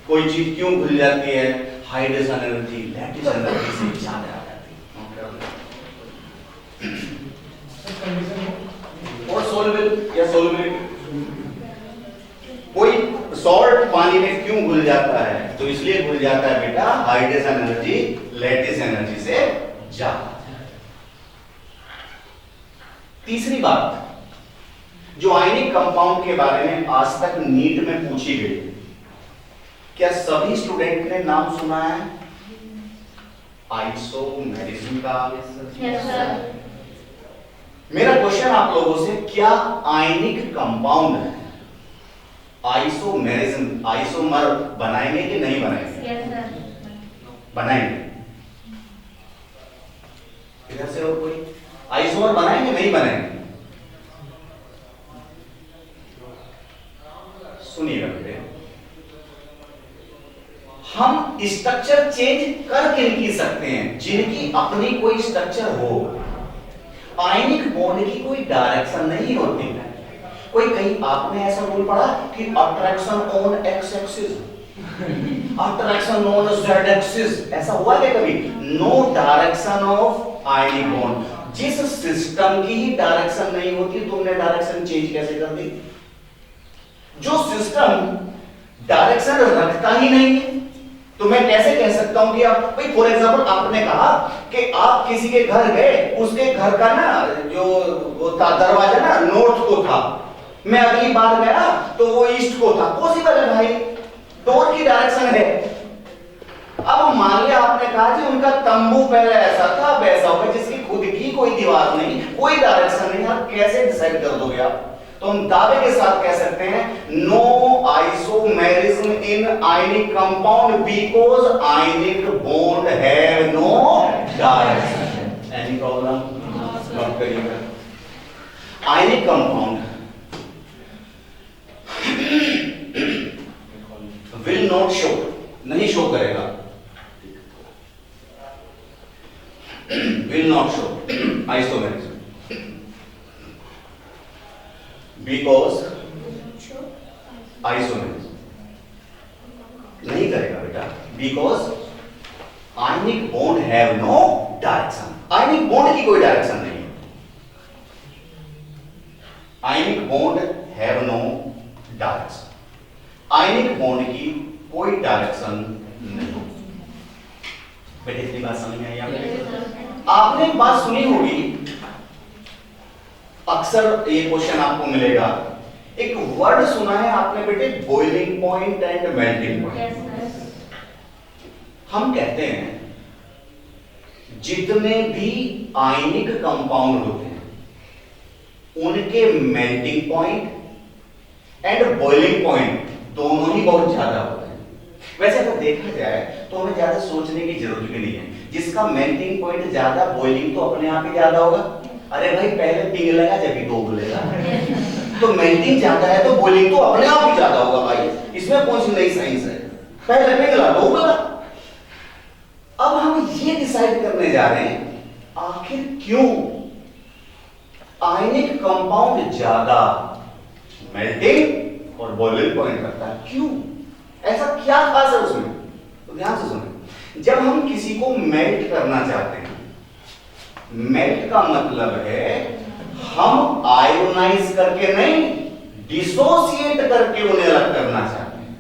कोई चीज क्यों घुल जाती है, हाइड्रोजन एनर्जी लैटिस एनर्जी से ज्यादा आ जाती है, नोट कर लें। और सॉल्युबल या सॉल्युबिलिटी, कोई सॉल्ट पानी में क्यों घुल जाता है, तो इसलिए घुल जाता है बेटा हाइड्रोजन एनर्जी लैटिस एनर्जी से ज्यादा। तीसरी बात, जो आयनिक कंपाउंड के बारे में आज तक नीट में पूछी गई, क्या सभी स्टूडेंट ने नाम सुना है आइसोमेरिज्म का? Yes sir. मेरा क्वेश्चन आप लोगों से, क्या आयनिक कंपाउंड है आइसोमेरिज्म, आइसोमर बनाएंगे कि नहीं बनाएंगे? Yes sir. बनाएंगे। इधर से और कोई आइसोमर बनाएंगे नहीं बनाएंगे? सुनिएगा बेटे, हम स्ट्रक्चर चेंज कर किनकी सकते हैं, जिनकी अपनी कोई स्ट्रक्चर हो। आयनिक बॉन्ड की कोई डायरेक्शन नहीं होती है। कोई कहीं आपने ऐसा रूल पढ़ा कि attraction on x axis, attraction on z axis, ऐसा हुआ क्या कभी? No direction of ionic bond. जिस सिस्टम की ही डायरेक्शन नहीं होती, तुमने डायरेक्शन चेंज कैसे कर दी? जो सिस्टम डायरेक्शन रखता ही नहीं है, तो मैं कैसे कह सकता हूं कि आप भाई, फॉर एग्जांपल आपने कहा कि आप किसी के घर गए, उसके घर का ना जो वो था दरवाजा ना नॉर्थ को था, मैं अगली बार गया तो वो ईस्ट को था, पॉसिबल है भाई, डोर की डायरेक्शन है। अब मान लिया आपने कहा कि उनका तंबू पहले ऐसा था वैसा होगा, जिसकी खुद की कोई दीवार नहीं, कोई डायरेक्शन नहीं, आप कैसे डिसाइड कर दोगे आप? तो हम दावे के साथ कह सकते हैं no isomerism in ionic compound because ionic bond have no direction. Any problem? Note करिएगा, ionic compound will not show, नहीं शो करेगा, will not show isomerism because isomerism नहीं करेगा बेटा, because ionic bond have no direction. Ionic bond की कोई direction नहीं, ionic bond have no direction, ionic bond की कोई डायरेक्शन नहीं। बेटे इतनी बात समझ में आई आपको? आपने एक बात सुनी होगी, अक्सर ये क्वेश्चन आपको मिलेगा, एक वर्ड सुना है आपने बेटे, boiling point and melting point. हम कहते हैं जितने भी आयनिक कंपाउंड होते हैं उनके melting point and boiling point दोनों ही बहुत ज्यादा होते हैं। वैसे अगर देखा जाए तो हमें ज्यादा सोचने की जरूरत भी नहीं है, जिसका मेल्टिंग पॉइंट ज्यादा, बॉइलिंग तो अपने आप ही ज्यादा होगा। अरे भाई पहले पिघलेगा जब ही तो उबलेगा, तो मेल्टिंग ज्यादा है तो बॉइलिंग तो अपने आप ही ज्यादा होगा भाई, इसमें कौन सी नई साइंस है? पहले पिघला तो उबला। अब हम ये डिसाइड करने जा रहे हैं आखिर क्यों आयनिक कंपाउंड ज्यादा मेल्टिंग और बॉइलिंग पॉइंट रखता है, क्यों? ऐसा क्या खास है उसमें? तो ध्यान से सुनें, जब हम किसी को मेल्ट करना चाहते हैं, मेल्ट का मतलब है हम आयोनाइज करके नहीं, डिसोसिएट करके उन्हें अलग करना चाहते हैं।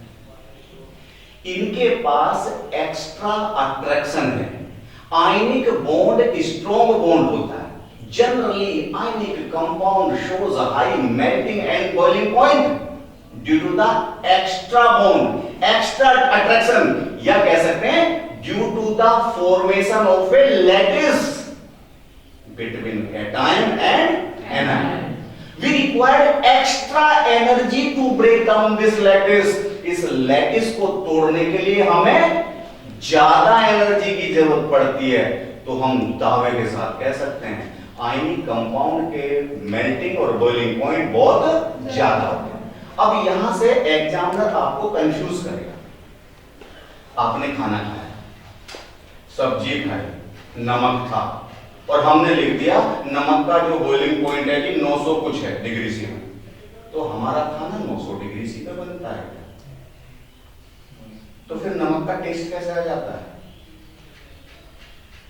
इनके पास एक्स्ट्रा अट्रैक्शन है, आयनिक बॉन्ड स्ट्रॉन्ग बॉन्ड होता है, Generally, ionic compound shows a high melting and boiling point due to the extra bond, extra attraction, या कह सकते हैं due to the formation of a lattice between cation and anion. We required extra energy to break down this lattice. इस lattice को तोड़ने के लिए हमें ज्यादा एनर्जी की जरूरत पड़ती है, तो हम दावे के साथ कह सकते हैं आयनिक कंपाउंड के मेल्टिंग और बॉइलिंग पॉइंट बहुत ज्यादा होते हैं। अब यहां से एग्जामिनर आपको कंफ्यूज करेगा। आपने खाना खाया, सब्जी खाई, नमक था, और हमने लिख दिया नमक का जो बॉइलिंग पॉइंट है कि 900 कुछ है डिग्री सी में, तो हमारा खाना 900 डिग्री सी पे बनता है, तो फिर नमक का टेस्ट कैसे आ जाता है?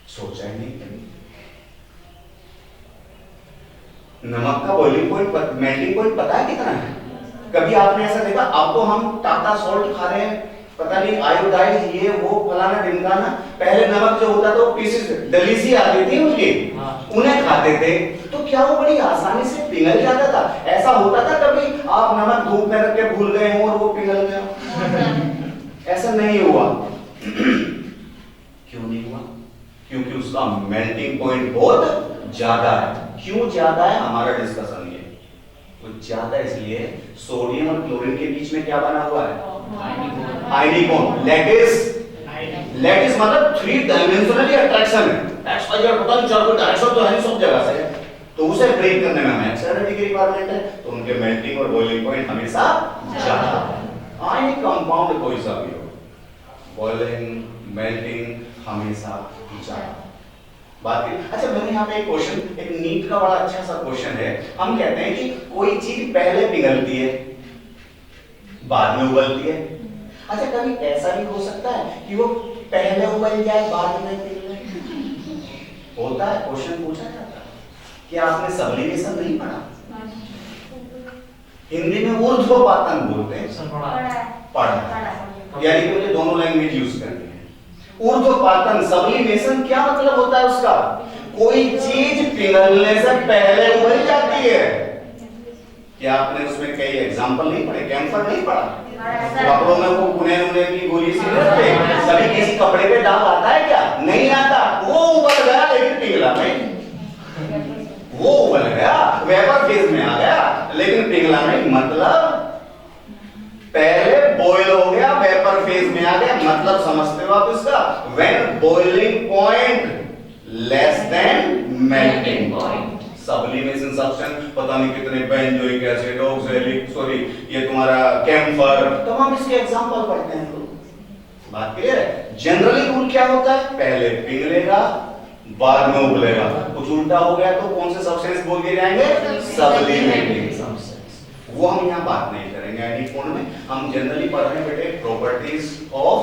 सोचा ही नहीं कभी। नमक का बॉइलिंग पॉइंट, मेल्टिंग पॉइंट पता है कितना है? कभी आपने ऐसा देखा? अब तो हम टाटा सॉल्ट खा रहे हैं, पता नहीं आयोडाइज ये वो फलाना ढिमकाना, पहले नमक जो होता था वो पीसेस डली सी आती थी उनकी, उन्हें खाते थे, तो क्या वो बड़ी आसानी से पिघल जाता था? ऐसा होता था कभी आप नमक धूप में रख के भूल गए हो और वो पिघल गया? ऐसा नहीं हुआ। क्यों नहीं हुआ? क्योंकि उसका मेल्टिंग पॉइंट बहुत ज्यादा है। क्यों ज्यादा है? हमारा डिस्कशन ये तो ज्यादा इसलिए सोडियम और क्लोरीन के बीच में क्या बना हुआ है? आयनिक बॉन्ड, लैटिस मतलब 3 डायमेंशनली अट्रैक्शन है। एक्स वाई जेड पता नहीं चार कोई डायरेक्शन तो है नहीं सब जगह से, तो उसे ब्रेक करने में हमें एक्स्ट्रा एनर्जी की रिक्वायरमेंट है, तो उनके मेल्टिंग और बॉइलिंग पॉइंट हमेशा ज्यादा है। आयनिक कंपाउंड कोई सा भी हो, बॉइलिंग मेल्टिंग हमेशा ज्यादा। बात की अच्छा, मैंने यहाँ पे एक क्वेश्चन, एक नीट का बड़ा अच्छा सा क्वेश्चन है। हम कहते हैं कि कोई चीज पहले पिघलती है बाद में उबलती है। अच्छा, कभी ऐसा भी हो सकता है कि वो पहले उबल जाए बाद में पिघले? होता है, क्वेश्चन पूछा जाता है। क्या आपने सब्लिमेशन नहीं पढ़ा? हिंदी में ऊर्ध्वपातन बोलते हैं, पढ़ा, यानी कि मुझे दोनों लैंग्वेज यूज करनी है। ऊर्ध्वपातन, सब्लिमेशन क्या मतलब होता है उसका? कोई चीज पिघलने से पहले उबल जाती है। क्या आपने उसमें कई एग्जांपल नहीं पढ़े? कैंसर नहीं पढ़ा? कपड़ों में वो पुने की गोली सी रखते, कभी किसी कपड़े पे दाग आता है क्या? नहीं आता। वो उबल गया लेकिन पिघला नहीं, वो उबल गया वेपर फेज में आ गया लेकिन पिघला नहीं। मतलब पहले बॉयल हो गया, वेपर फेज में आ गया, मतलब समझते हो आप इसका? When boiling point less than melting point. Sublimation substance पता नहीं कितने बेंजोइक एसिड, ऑक्सैलिक, सॉरी ये तुम्हारा कैम्फर, तो हम इसके एग्जांपल पढ़ते हैं। तो बात क्लियर है? जनरली रूल क्या होता है? पहले पिघलेगा बाद में उबलेगा। कुछ उल्टा हो गया तो कौन से सब्सटेंस बोल के जाएंगे? सब्लिमेटिंग सब्सटेंस। वो हम यहाँ बात नहीं करेंगे आयनिक बॉन्ड में। हम जनरली पढ़ रहे हैं बेटे प्रॉपर्टीज ऑफ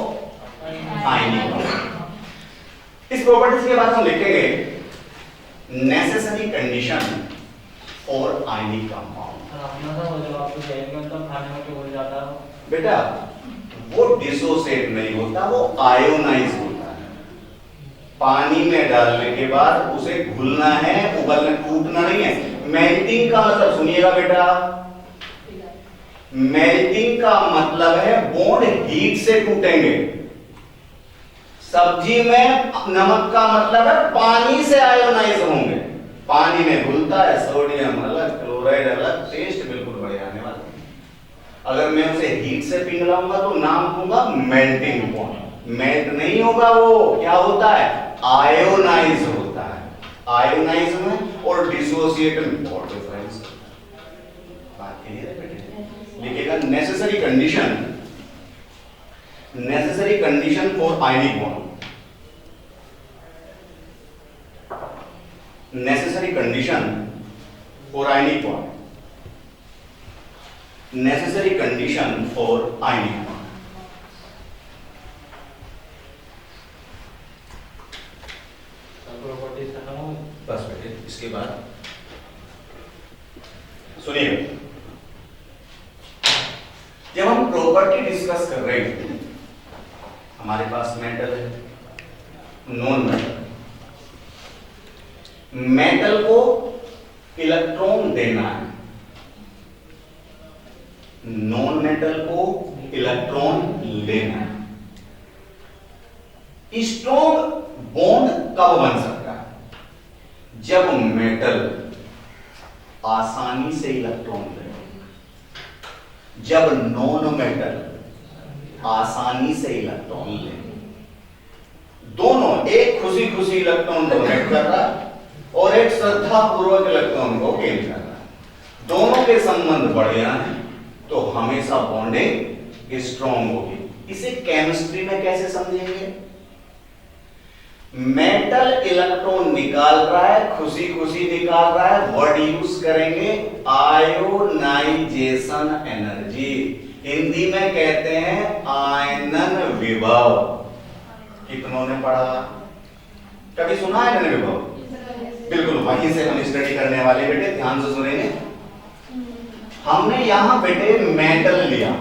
आयनिक बॉन्ड। इस प्रॉपर्टीज के बाद हम लिखेंगे necessary condition for ionic compound. बेटा वो डिसोसिएट नहीं होता, वो आयोनाइज होता है। पानी में डालने के बाद उसे घुलना है, उबलना, टूटना नहीं है। मेल्टिंग का मतलब सुनिएगा बेटा, मेल्टिंग का मतलब है बॉन्ड हीट से टूटेंगे। सब्जी में नमक का मतलब है पानी से आयोनाइज होंगे। पानी में घुलता है, सोडियम अलग, क्लोराइड अलग, टेस्ट बिल्कुल बढ़िया आने वाला। अगर मैं उसे हीट से पिघलाऊंगा तो नाम दूंगा मेल्टिंग पॉइंट। मेल्ट नहीं होगा, वो क्या होता है? आयोनाइज होता है। आयोनाइज में और डिसोसिएट में बहुत डिफरेंस। बात क्लियर है बेटे? लिखिएगा necessary condition, necessary condition for ionic bond. Necessary condition for ionic bond, necessary condition for ionic bond. बस बेटे, इसके बाद सुनिए, जब हम प्रॉपर्टी डिस्कस कर रहे हैं, हमारे पास मेटल है, नॉन मेटल। मेटल को इलेक्ट्रॉन देना है, नॉन मेटल को इलेक्ट्रॉन लेना है। स्ट्रॉन्ग बॉन्ड कब बन सकता है? जब मेटल आसानी से इलेक्ट्रॉन ले, जब नॉन मेटल आसानी से इलेक्ट्रॉन ले। दोनों, एक खुशी खुशी इलेक्ट्रॉन डोनेट कर रहा है और एक श्रद्धा पूर्वक इलेक्ट्रॉन को गेन कर रहा है। दोनों के संबंध बढ़िया हैं तो हमेशा बॉन्डिंग स्ट्रॉन्ग होगी। इसे केमिस्ट्री में कैसे समझेंगे? मेटल इलेक्ट्रॉन निकाल रहा है, खुशी खुशी निकाल रहा है, वर्ड यूज करेंगे आयोनाइजेशन एनर्जी। हिंदी में कहते हैं आयनन विभव। कितनों ने पढ़ा? कभी सुना है आयनन विभव? बिल्कुल, वहीं से हम स्टडी करने वाले बेटे, ध्यान से सुनेंगे। हमने यहां बेटे मेटल लिया,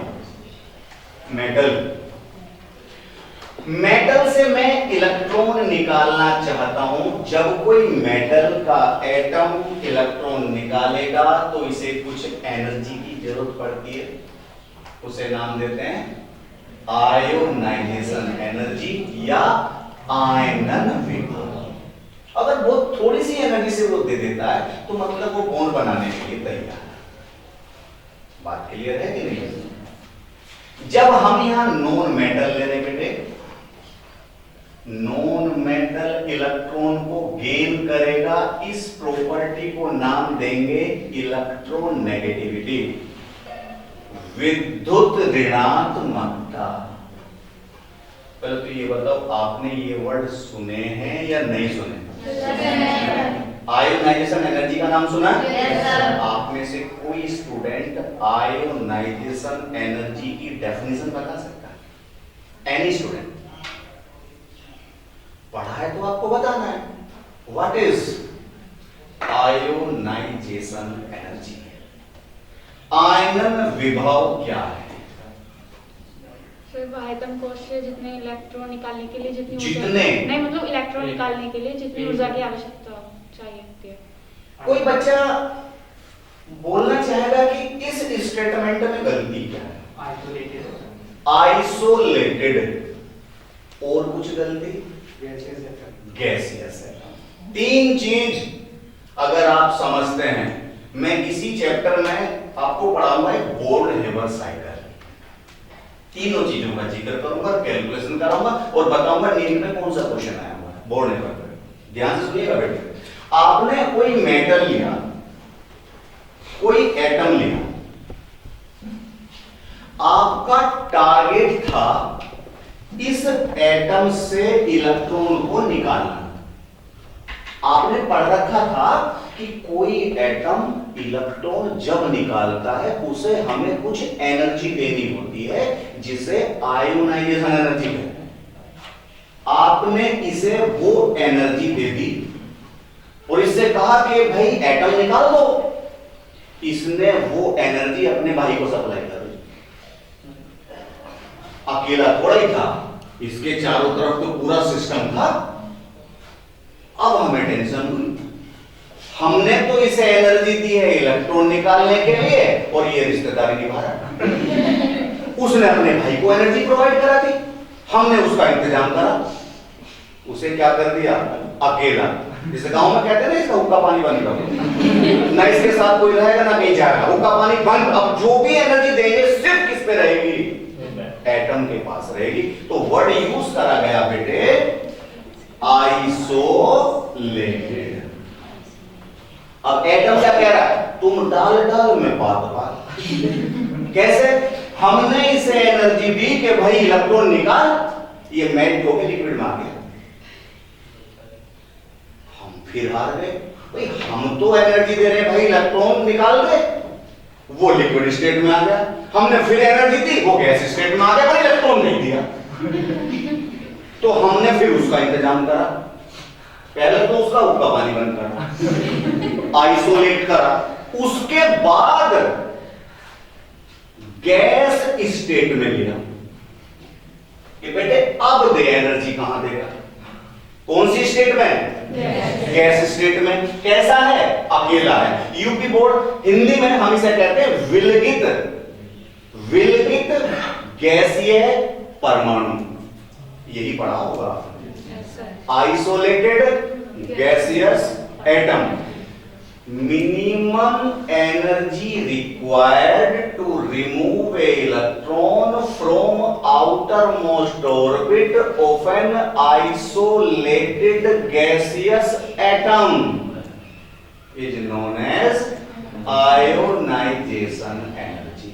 मेटल से मैं इलेक्ट्रॉन निकालना चाहता हूं। जब कोई मेटल का एटम इलेक्ट्रॉन निकालेगा तो इसे कुछ एनर्जी की जरूरत पड़ती है, उसे नाम देते हैं आयोनाइजेशन एनर्जी या आयनन विभव। अगर बहुत थोड़ी सी एनर्जी से वो दे देता है तो मतलब वो बॉन्ड बनाने के लिए तैयार है। बात क्लियर है कि नहीं? जब हम यहां नॉन मेटल ले रहे बेटे, नॉन मेटल इलेक्ट्रॉन को गेन करेगा, इस प्रॉपर्टी को नाम देंगे इलेक्ट्रोनेगेटिविटी, विद्युत ऋणात्मकता। पहले तो ये बताओ, आपने ये वर्ड सुने हैं या नहीं सुने? आयोनाइजेशन एनर्जी का नाम सुना है? आप में से कोई स्टूडेंट आयोनाइजेशन एनर्जी की डेफिनेशन बता सकता है? Any student? पढ़ा है तो आपको बताना है। What is ionization energy? आयनन विभव क्या है? फिर वो आइटम कोश से जितने इलेक्ट्रॉन निकालने के लिए जितनी जितने? नहीं, मतलब इलेक्ट्रॉन निकालने के लिए जितनी ऊर्जा की आवश्यकता चाहिए होती है। कोई बच्चा बोलना चाहेगा कि इस स्टेटमेंट में गलती क्या है? आइसोलेटेड। और कुछ गलती? गैसियस है। तीन चीज अगर आप समझते हैं, मैं इसी चैप्टर में आपको पढ़ाऊंगा एक बोर्ड-हेबर साइकिल। तीनों चीजों का जिक्र करूंगा, कैलकुलेशन कराऊंगा और बताऊंगा नीट में कौन सा क्वेश्चन आया हुआ है बोर्ड-हेबर पर। ध्यान से सुनिएगा बेटे। आपने कोई मेटल लिया, कोई एटम लिया, आपका टारगेट था इस एटम से इलेक्ट्रॉन को निकालना। आपने पढ़ रखा था कि कोई एटम इलेक्ट्रॉन जब निकालता है उसे हमें कुछ एनर्जी देनी होती है जिसे आयोनाइजेशन एनर्जी कहते हैं। आपने इसे वो एनर्जी दे दी और इससे कहा कि भाई एटम निकाल दो। इसने वो एनर्जी अपने भाई को सप्लाई कर दी। अकेला थोड़ा ही था, इसके चारों तरफ तो पूरा सिस्टम था। अब हमें टेंशन हुई, हमने तो इसे एनर्जी दी है इलेक्ट्रॉन निकालने के लिए और ये रिश्तेदारी निभा रहा। उसने अपने भाई को एनर्जी प्रोवाइड करा दी, हमने उसका इंतजाम करा। उसे क्या कर दिया? अकेला। इस गांव में कहते हैं ना, इसका हुक्का पानी बंद कर, ना इसके साथ कोई रहेगा ना कहीं जाएगा, हुक्का पानी बंद। अब जो भी एनर्जी देंगे सिर्फ किस पे रहेगी? एटम के पास रहेगी। तो वर्ड यूज करा गया बेटे आइसोलेटेड। अब एटम क्या कह रहा है? तुम डाल डाल में बात बात। कैसे? हमने इसे एनर्जी दी कि भाई इलेक्ट्रॉन निकाल, ये मेल्ट होकर लिक्विड में आ गया। हम फिर हार गए। भाई हम तो एनर्जी दे रहे हैं, भाई इलेक्ट्रॉन निकाल दे, वो लिक्विड स्टेट में आ गया। हमने फिर एनर्जी दी, वो गैस स्टेट में आ गया, पर इलेक्ट्रॉन नहीं दिया। तो हमने फिर उसका इंतजाम करा। पहले तो उसका हुक्का पानी बंद करा, आइसोलेट करा, उसके बाद गैस स्टेट में लिया कि बेटे अब दे एनर्जी। कहां देगा? कौन सी स्टेट में? गैस स्टेट में। कैसा है? अकेला है। यूपी बोर्ड हिंदी में हम इसे कहते हैं विलगित, विलगित गैसीय परमाणु, यही पढ़ा होगा। Isolated gaseous atom, minimum energy required to remove a electron from outermost orbit of an isolated gaseous atom is known as ionization energy।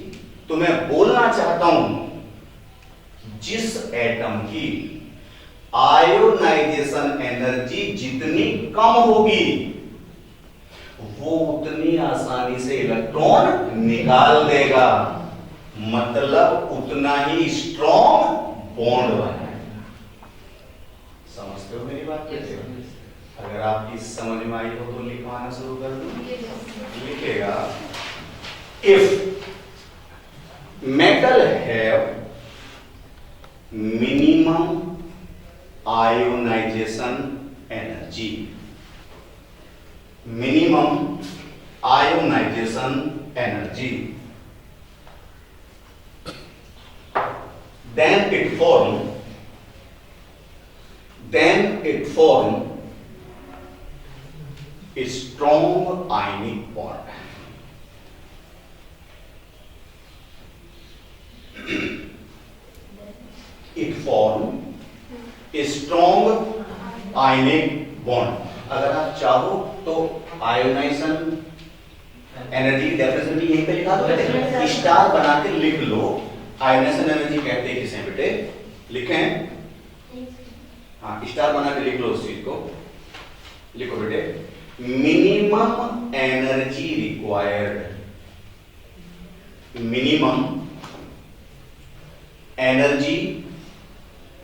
तो मैं बोलना चाहता हूं जिस एटम की आयोनाइजेशन एनर्जी जितनी कम होगी वो उतनी आसानी से इलेक्ट्रॉन निकाल देगा, मतलब उतना ही स्ट्रॉन्ग बॉन्ड बनाएगा। समझते हो मेरी बात? अगर आपकी समझ में आई हो तो लिखवाना शुरू कर दो। लिखेगा if metal have minimum ionization energy, minimum ionization energy, then it form a strong ionic bond। it form a strong ionic bond। अगर आप चाहो तो आयोनाइजेशन एनर्जी डेफिनेशन भी यहीं पे लिखा दो बेटे, स्टार बना के लिख लो। आयोनाइजेशन एनर्जी कहते हैं किसे बेटे? लिखें, हाँ स्टार बना के लिख लो उस चीज को। लिखो बेटे, minimum energy required, minimum energy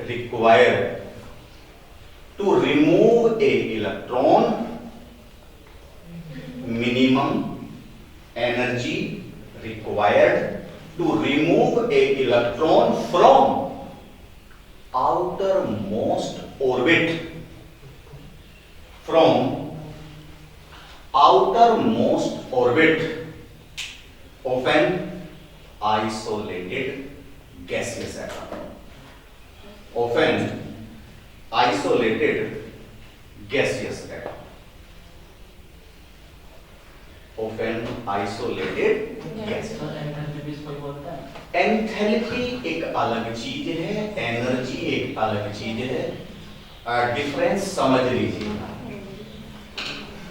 required to remove a electron, minimum energy required to remove a electron from outermost orbit, from outermost orbit of an isolated gaseous atom, of an isolated gaseous atom, of an isolated gaseous atom। Enthalpy एक अलग चीज है, energy एक अलग चीज है, difference समझ लीजिए।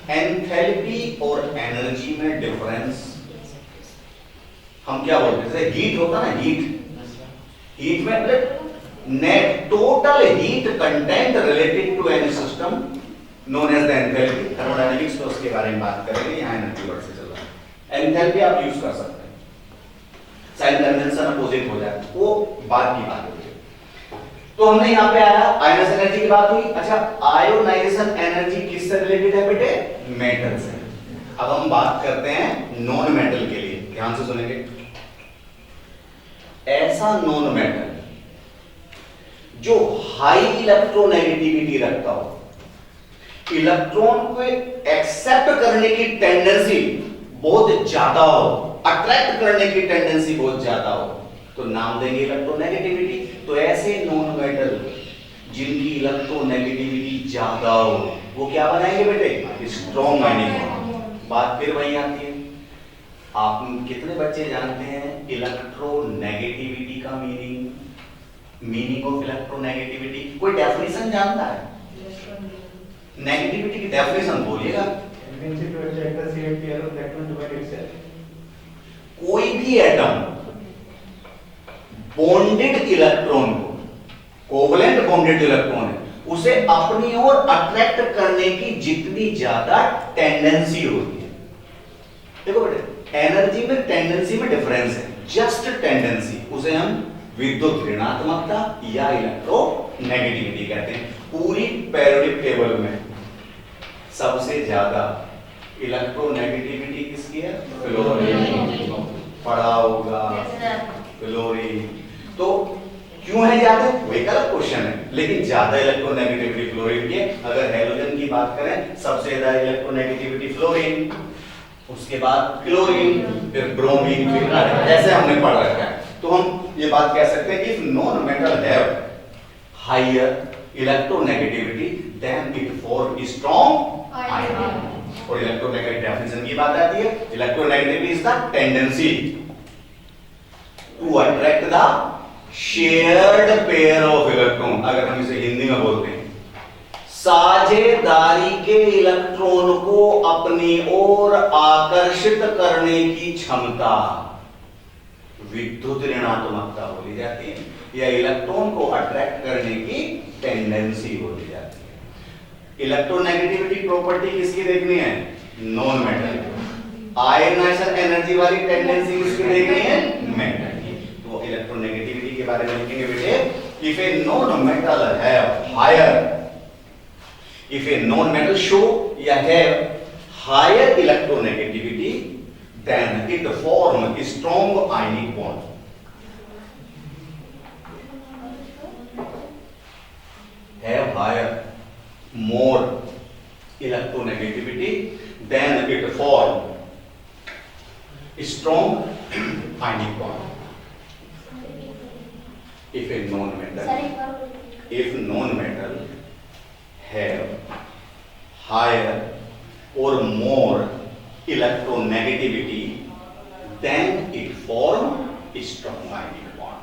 एंथैल्पी और एनर्जी में डिफरेंस हम क्या बोलते हैं? जैसे हीट होता है ना, हीट में मतलब net total heat content related to any system known as the enthalpy। Thermodynamics में उसके बारे में बात करेंगे, यहाँ एनर्जी वर्ड से चल रहा है। एंथैल्पी आप यूज कर सकते हैं, साइन कन्वेंशन अपोजिट हो जाए, वो बाद की बात होगी। तो हमने यहाँ पे आया आयोनाइजेशन एनर्जी की बात हुई। अच्छा, आयोनाइजेशन एनर्जी किससे रिलेटेड है बेटे? मेटल से। अब हम बात करते हैं नॉन मेटल के लिए, ध्यान से सुनेंगे। ऐसा नॉन मेटल जो हाई इलेक्ट्रोनेगेटिविटी रखता हो, इलेक्ट्रॉन को एक्सेप्ट करने की टेंडेंसी बहुत ज्यादा हो, अट्रैक्ट करने की टेंडेंसी बहुत ज्यादा हो, तो नाम देंगे इलेक्ट्रोनेगेटिविटी। तो ऐसे नॉन मेटल जिनकी इलेक्ट्रोनेगेटिविटी ज्यादा हो वो क्या बनाएंगे बेटे? स्ट्रॉन्ग आयनिक। बात फिर वही आती है, आप कितने बच्चे जानते हैं इलेक्ट्रोनेगेटिविटी का मीनिंग? मीनिंग ऑफ इलेक्ट्रोनेगेटिविटी कोई डेफिनेशन जानता है? नेगेटिविटी की डेफिनेशन बोलिएगा। कोई भी एटम बॉन्डेड इलेक्ट्रॉन को, कोवलेंट बॉन्डेड इलेक्ट्रॉन है, उसे अपनी ओर अट्रैक्ट करने की जितनी ज्यादा टेंडेंसी होती है। देखो बेटे, एनर्जी में टेंडेंसी में डिफरेंस है, जस्ट टेंडेंसी, उसे हम विद्युत ऋणात्मकता या इलेक्ट्रोनेगेटिविटी कहते हैं। पूरी पेरियोडिक टेबल में सबसे ज्यादा इलेक्ट्रोनेगेटिविटी किसकी है? फ्लोरीन। पढ़ा होगा फ्लोरीन। तो क्यों है ज्यादा? वो एक अलग क्वेश्चन है, लेकिन ज्यादा इलेक्ट्रोनेगेटिविटी फ्लोरीन की है। बात करें, सबसे ज्यादा इलेक्ट्रोनेगेटिविटी फ्लोरीन, उसके बाद क्लोरीन, फिर ब्रोमीन, फिर आर्गन, ऐसे हमने पढ़ रखा है। तो हम ये बात कह सकते हैं कि if non metal have higher electronegativity then it form strong ion. और इलेक्ट्रोनेगेटिव डेफिनेशन की बात आती है, electronegativity is the tendency to attract the shared pair of electron. अगर हम इसे हिंदी में बोलते हैं, साझेदारी के इलेक्ट्रॉन को अपनी ओर आकर्षित करने की क्षमता विद्युत ऋणात्मकता बोली जाती है, या इलेक्ट्रॉन को अट्रैक्ट करने की टेंडेंसी बोली जाती है। इलेक्ट्रोनेगेटिविटी प्रॉपर्टी किसकी देखनी है? Non metal. आयनाइजेशन एनर्जी वाली टेंडेंसी किसकी देखनी है? मेटल की। तो इलेक्ट्रोनेगेटिविटी के बारे में लिखेंगे बेटे, if a non metal have higher, if a non-metal show या have higher electronegativity then it form a strong ionic bond. Have higher more electronegativity then it form a strong ionic bond. If a non-metal have higher or more electronegativity then it form a strong ionic bond.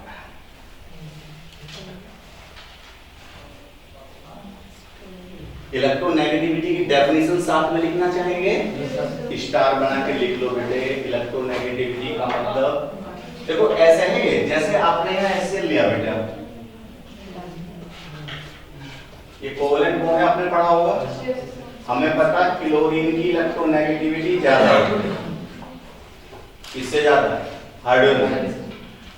Electronegativity की definition साथ में लिखना चाहेंगे? Star बना के लिख लो बेटे। Electronegativity का मतलब देखो ऐसे है, जैसे आपने यहाँ ऐसे लिया बेटा, ये कोवेलेंट बॉन्ड है, आपने पढ़ा होगा। हमें पता क्लोरीन की इलेक्ट्रोनेगेटिविटी ज्यादा है, इससे ज्यादा हाइड्रोजन।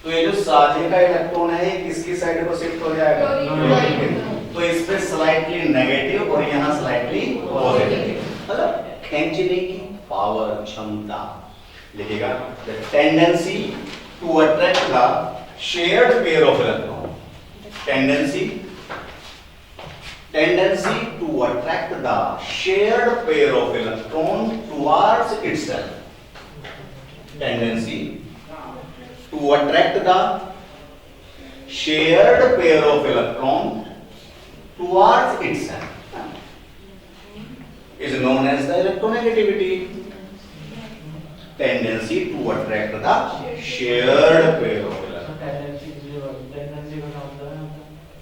तो ये जो साझे का इलेक्ट्रॉन है ये किसकी साइड को शिफ्ट हो जाएगा? क्लोरीन के। तो इस पे स्लाइटली नेगेटिव और यहाँ स्लाइटली पॉजिटिव, मतलब खींचने की पावर, क्षमता लिखेगा। The tendency to attract the shared pair of electron, tendency to attract the shared pair of electron towards itself. Tendency to attract the shared pair of electron towards itself is known as the electronegativity. Tendency to attract the shared pair of electron.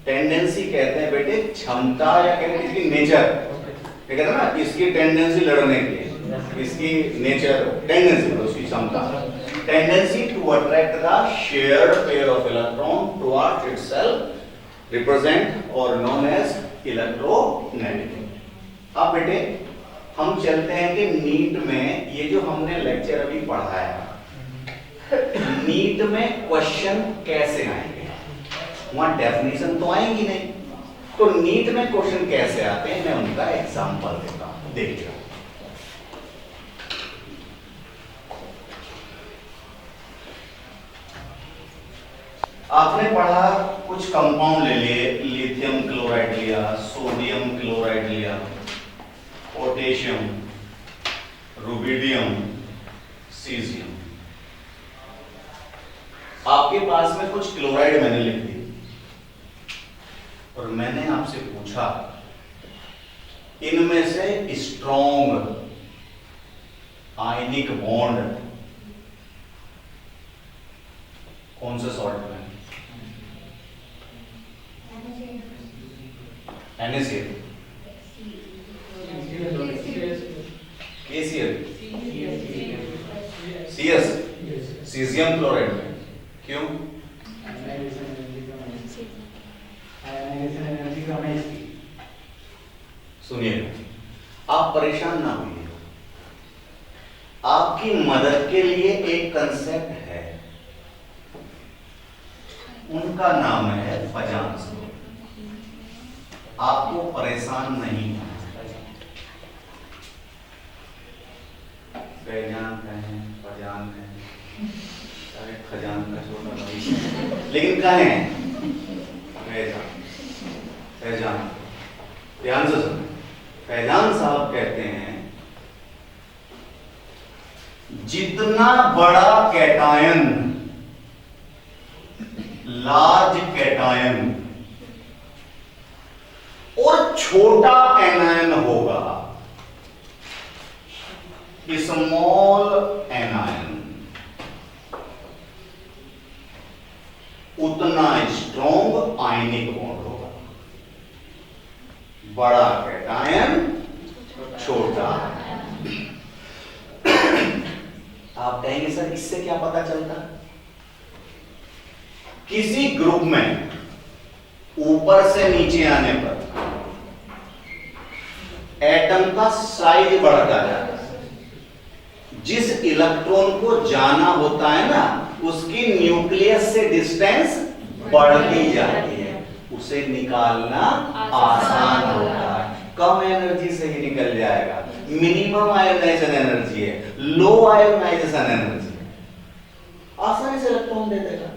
Tendency कहते हैं बेटे क्षमता, या कहते हैं इसकी nature. ये कहते हैं ना इसकी टेंडेंसी लड़ने की, इसकी नेचर टेंडेंसी, उसकी क्षमता। Tendency to attract the shared pair of electron towards itself represent और नोन एज इलेक्ट्रोनेगेटिव। अब बेटे हम चलते हैं कि नीट में ये जो हमने लेक्चर अभी पढ़ाया, नीट में क्वेश्चन कैसे आएंगे? वहां डेफिनेशन तो आएंगी नहीं, तो नीट में क्वेश्चन कैसे आते हैं मैं उनका एग्जांपल देता हूं, देखिए। आपने पढ़ा कुछ कंपाउंड ले लिए, लिथियम क्लोराइड लिया, सोडियम क्लोराइड लिया, पोटेशियम, रुबिडियम, सीजियम। आपके पास में कुछ क्लोराइड मैंने लिख दी और मैंने आपसे पूछा इनमें से स्ट्रॉन्ग आयनिक बॉन्ड कौन से सॉल्ट में? NaCl, KCl, CS, caesium chloride में। क्यों? सुनिए, आप परेशान ना होइए, आपकी मदद के लिए एक कंसेप्ट है, उनका नाम है फजांस। आपको परेशान नहीं होना, फैजान कहें, फजान कहें, चाहे खजान का छोटा भाई, लेकिन कहें फैजान, फैजान। ध्यान से सुनो, फैजान साहब कहते हैं जितना बड़ा कैटायन, लार्ज कैटायन और छोटा एनायन होगा, स्मॉल एनायन, उतना स्ट्रॉन्ग आयनिक बॉन्ड होगा। बड़ा कैटायन, छोटा। आप कहेंगे सर इससे क्या पता चलता? किसी ग्रुप में ऊपर से नीचे आने पर एटम का साइज बढ़ता जाता है। जिस इलेक्ट्रॉन को जाना होता है ना, उसकी न्यूक्लियस से डिस्टेंस बढ़ती जाती है, उसे निकालना आसान होता है। कम एनर्जी से ही निकल जाएगा। मिनिमम आयोनाइजेशन एनर्जी है, लो आयोनाइजेशन एनर्जी है, आसानी से इलेक्ट्रॉन दे देगा।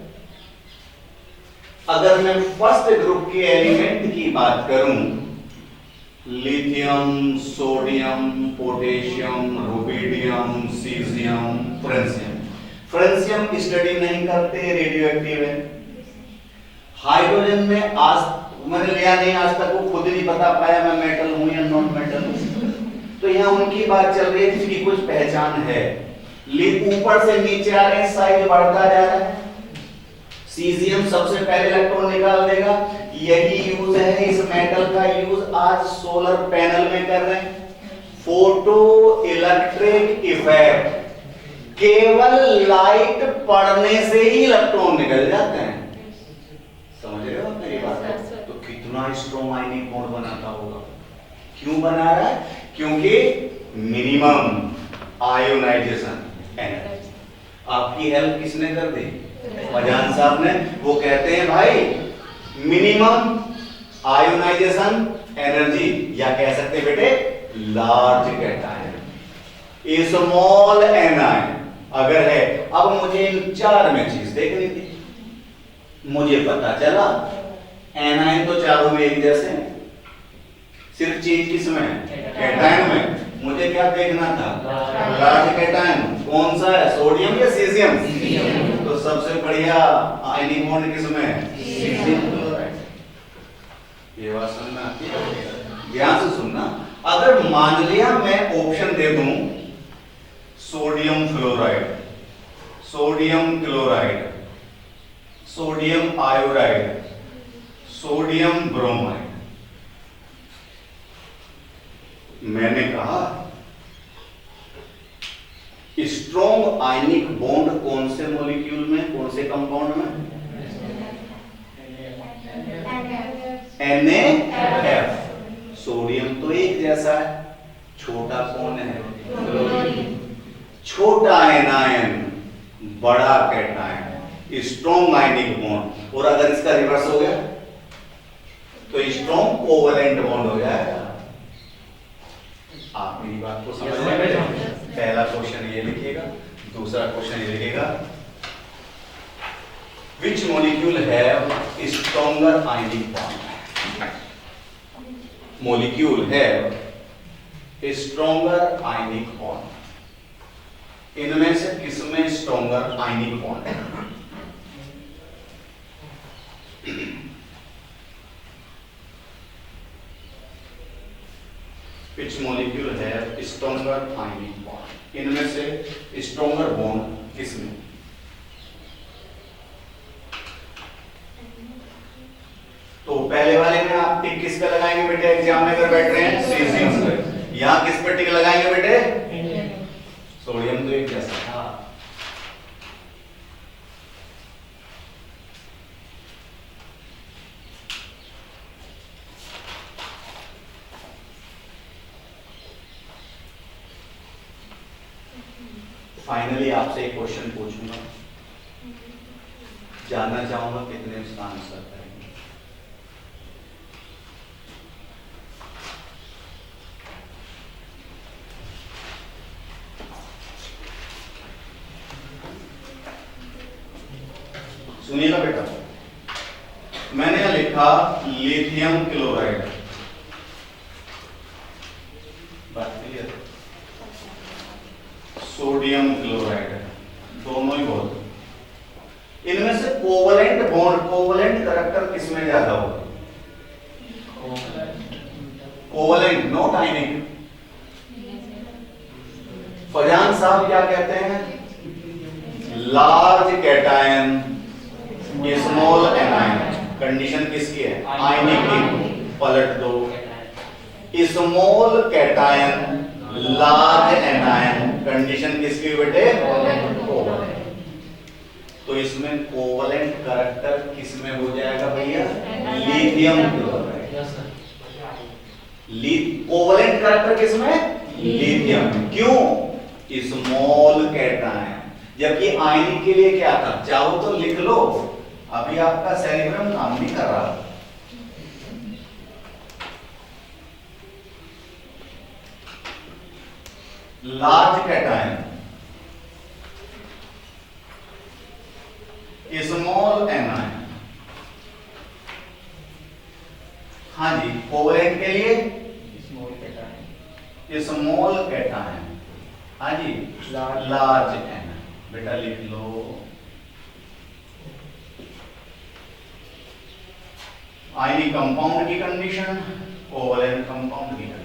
अगर मैं फर्स्ट ग्रुप के एलिमेंट की बात करूं, lithium, sodium, potassium, rubidium, caesium, francium. Francium study नहीं करते, रेडियो एक्टिव है। हाइड्रोजन में आज मैंने लिया नहीं, आज तक वो खुद नहीं बता पाया मैं मेटल हूं या नॉन मेटल हूं। तो यहां उनकी बात चल रही है जिसकी कुछ पहचान है। ऊपर से नीचे आ रहे हैं, साइज बढ़ता जा रहा है। सीजियम सबसे पहले इलेक्ट्रॉन निकाल देगा। यही यूज है इस मेटल का, यूज आज सोलर पैनल में कर रहे हैं। फोटो इलेक्ट्रिक इफेक्ट, केवल लाइट पड़ने से ही इलेक्ट्रॉन निकल जाते हैं। समझ रहे हो मेरी बात? तो कितना स्ट्रॉन्ग आयनिक बॉन्ड बनाता होगा। क्यों बना रहा है? क्योंकि मिनिमम आयोनाइजेशन एनर्जी। आपकी हेल्प किसने कर दी? फैजान साहब ने। वो कहते हैं भाई मिनिमम आयोनाइजेशन एनर्जी, या कह सकते हैं बेटे लार्ज कैटायन, स्मॉल एनायन अगर है। अब मुझे इन चार में चीज देखनी थी। मुझे पता चला एनायन तो चारों में एक जैसे हैं, सिर्फ चीज किसमें? कैटायन में। मुझे क्या देखना था? Large cation. कौन सा है, सोडियम या सीजियम? तो सबसे बढ़िया आयनिक बॉन्ड किसमें? Caesium chloride. ये बात समझ में आती है? ध्यान से सुनना। अगर मान लिया मैं ऑप्शन दे दूं sodium fluoride, sodium chloride, sodium iodide, sodium bromide, मैंने कहा स्ट्रॉन्ग आयनिक बॉन्ड कौन से मॉलिक्यूल में, कौन से कंपाउंड में? NaF। सोडियम तो एक जैसा है, छोटा कौन है? छोटा एनायन, बड़ा कैटायन, स्ट्रॉन्ग आयनिक बॉन्ड। और अगर इसका रिवर्स हो गया तो स्ट्रॉन्ग कोवलेंट बॉन्ड हो जाएगा। आप मेरी बात को समझ रहे हैं? पहला क्वेश्चन ये लिखिएगा, दूसरा क्वेश्चन ये लिखिएगा, which molecule have stronger ionic bond? Molecule have a stronger ionic bond. इनमें से किसमें स्ट्रॉन्गर आयनिक बॉन्ड है? Which molecule have stronger ionic bond? इनमें से स्ट्रॉन्गर बॉन्ड किसमें? तो पहले वाले में आप टिक किस पे लगाएंगे बेटे? एग्जाम में अगर बैठ रहे हैं सीजियम पे। यहां किस पे टिक लगाएंगे बेटे? सोडियम तो एक जैसा था। फाइनली आपसे एक क्वेश्चन पूछूंगा, जानना चाहूंगा कितने इसका आंसर करेंगे। सुनिएगा बेटा, मैंने लिखा लिथियम क्लोराइड, बात क्लियर? सोडियम क्लोराइड दोनों ही बहुत, इनमें से कोवलेंट बॉन्ड, कोवलेंट करैक्टर किसमें ज्यादा होगा? कोवलेंट, नॉट आयनिक। फरजान साहब क्या कहते हैं? Large cation, small anion. Condition किसकी है? आयनिक की। पलट दो, small cation, large anion. Condition किसकी बेटे? कोवलेंट। तो इसमें कोवलेंट करैक्टर किसमें हो जाएगा भैया? Lithium chloride. कोवलेंट करैक्टर किसमें? लिथियम। क्यों? Small cation. जबकि आयनिक के लिए क्या था? चाहो तो लिख लो, अभी आपका सेरिब्रम काम नहीं कर रहा। Large cation, small anion. हाँ जी, कोवलेंट के लिए स्मॉल कैटायन, हाँ जी, लार्ज एनायन। बेटा लिख लो, आयनिक कंपाउंड की कंडीशन, कोवलेंट कंपाउंड की कंडीशन।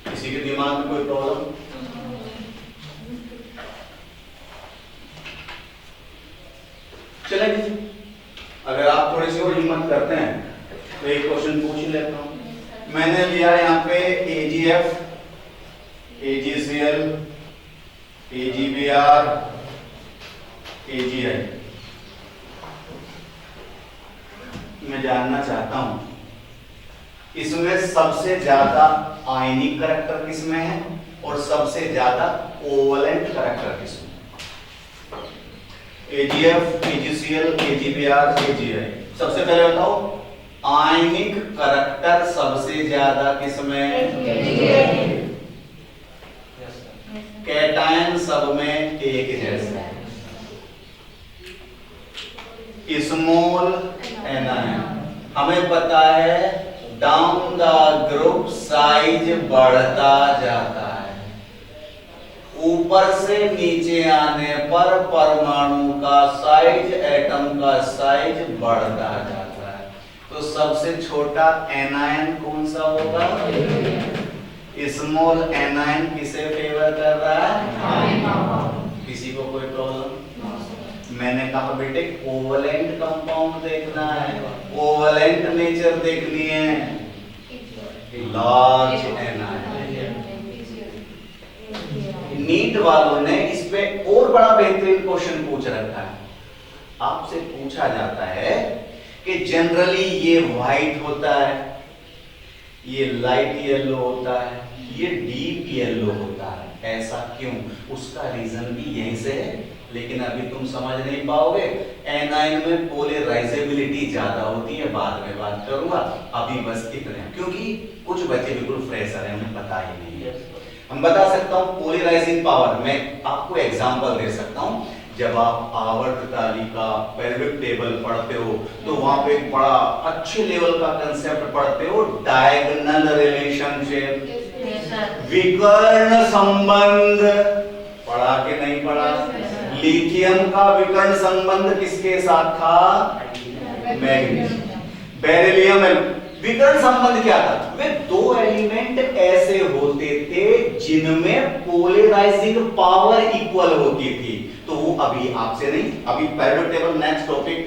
किसी के दिमाग में कोई प्रॉब्लम? चलें जी, अगर आप थोड़ी सी और हिम्मत करते हैं तो एक क्वेश्चन पूछ ही लेता हूं। मैंने लिया यहाँ पे AgF, AgCl, AgBr, AgI। मैं जानना चाहता हूं इसमें सबसे ज्यादा आयनिक करैक्टर किसमें है और सबसे ज्यादा कोवलेंट करैक्टर किसमें? AgF, AgCl, AgBr, AgI। सबसे पहले बताओ, आयनिक करैक्टर सबसे ज्यादा किसमें? कैटायन सब में एक जैसा। स्मॉल एनायन, हमें पता है डाउन द ग्रुप साइज बढ़ता जाता है, ऊपर से नीचे आने पर परमाणु का साइज, एटम का साइज बढ़ता जाता है। तो सबसे छोटा एनायन कौन सा होगा? स्मॉल एनायन किसे फेवर कर रहा है? किसी को कोई प्रॉब्लम? मैंने कहा बेटे कोवलेंट कंपाउंड देखना है, कोवलेंट नेचर देखनी है। Large anion. नीट वालों ने इस पे और बड़ा बेहतरीन क्वेश्चन पूछ रखा है। आपसे पूछा जाता है कि जनरली ये व्हाइट होता है, ये लाइट येलो होता है, ये डीप येलो होता है, ऐसा क्यों? उसका रीजन भी यहीं से है, लेकिन अभी तुम समझ नहीं पाओगे। एनायन में पोलराइजेबिलिटी ज्यादा होती है, बाद में बात करूंगा, अभी बस इतने, क्योंकि कुछ बच्चे बिल्कुल फ्रेशर हैं, उन्हें पता ही नहीं है। हम बता सकता हूं पोलराइजिंग पावर, मैं आपको एग्जांपल दे सकता हूं। जब आप आवर्त तालिका, पेरियोडिक टेबल पढ़ते हो तो वहां पे एक बड़ा अच्छे लेवल का कंसेप्ट पढ़ते हो, डायगोनल रिलेशनशिप, विकर्ण संबंध। पढ़ा के नहीं पढ़ा? लिथियम का विकर्ण संबंध किसके साथ था? मैग्नीशियम। बेरिलियम, विकर्ण संबंध क्या था? वे दो एलिमेंट ऐसे होते थे जिनमें पोलराइजिंग पावर इक्वल होती थी। तो वो अभी आपसे नहीं, अभी पेरियोडिक टेबल नेक्स्ट टॉपिक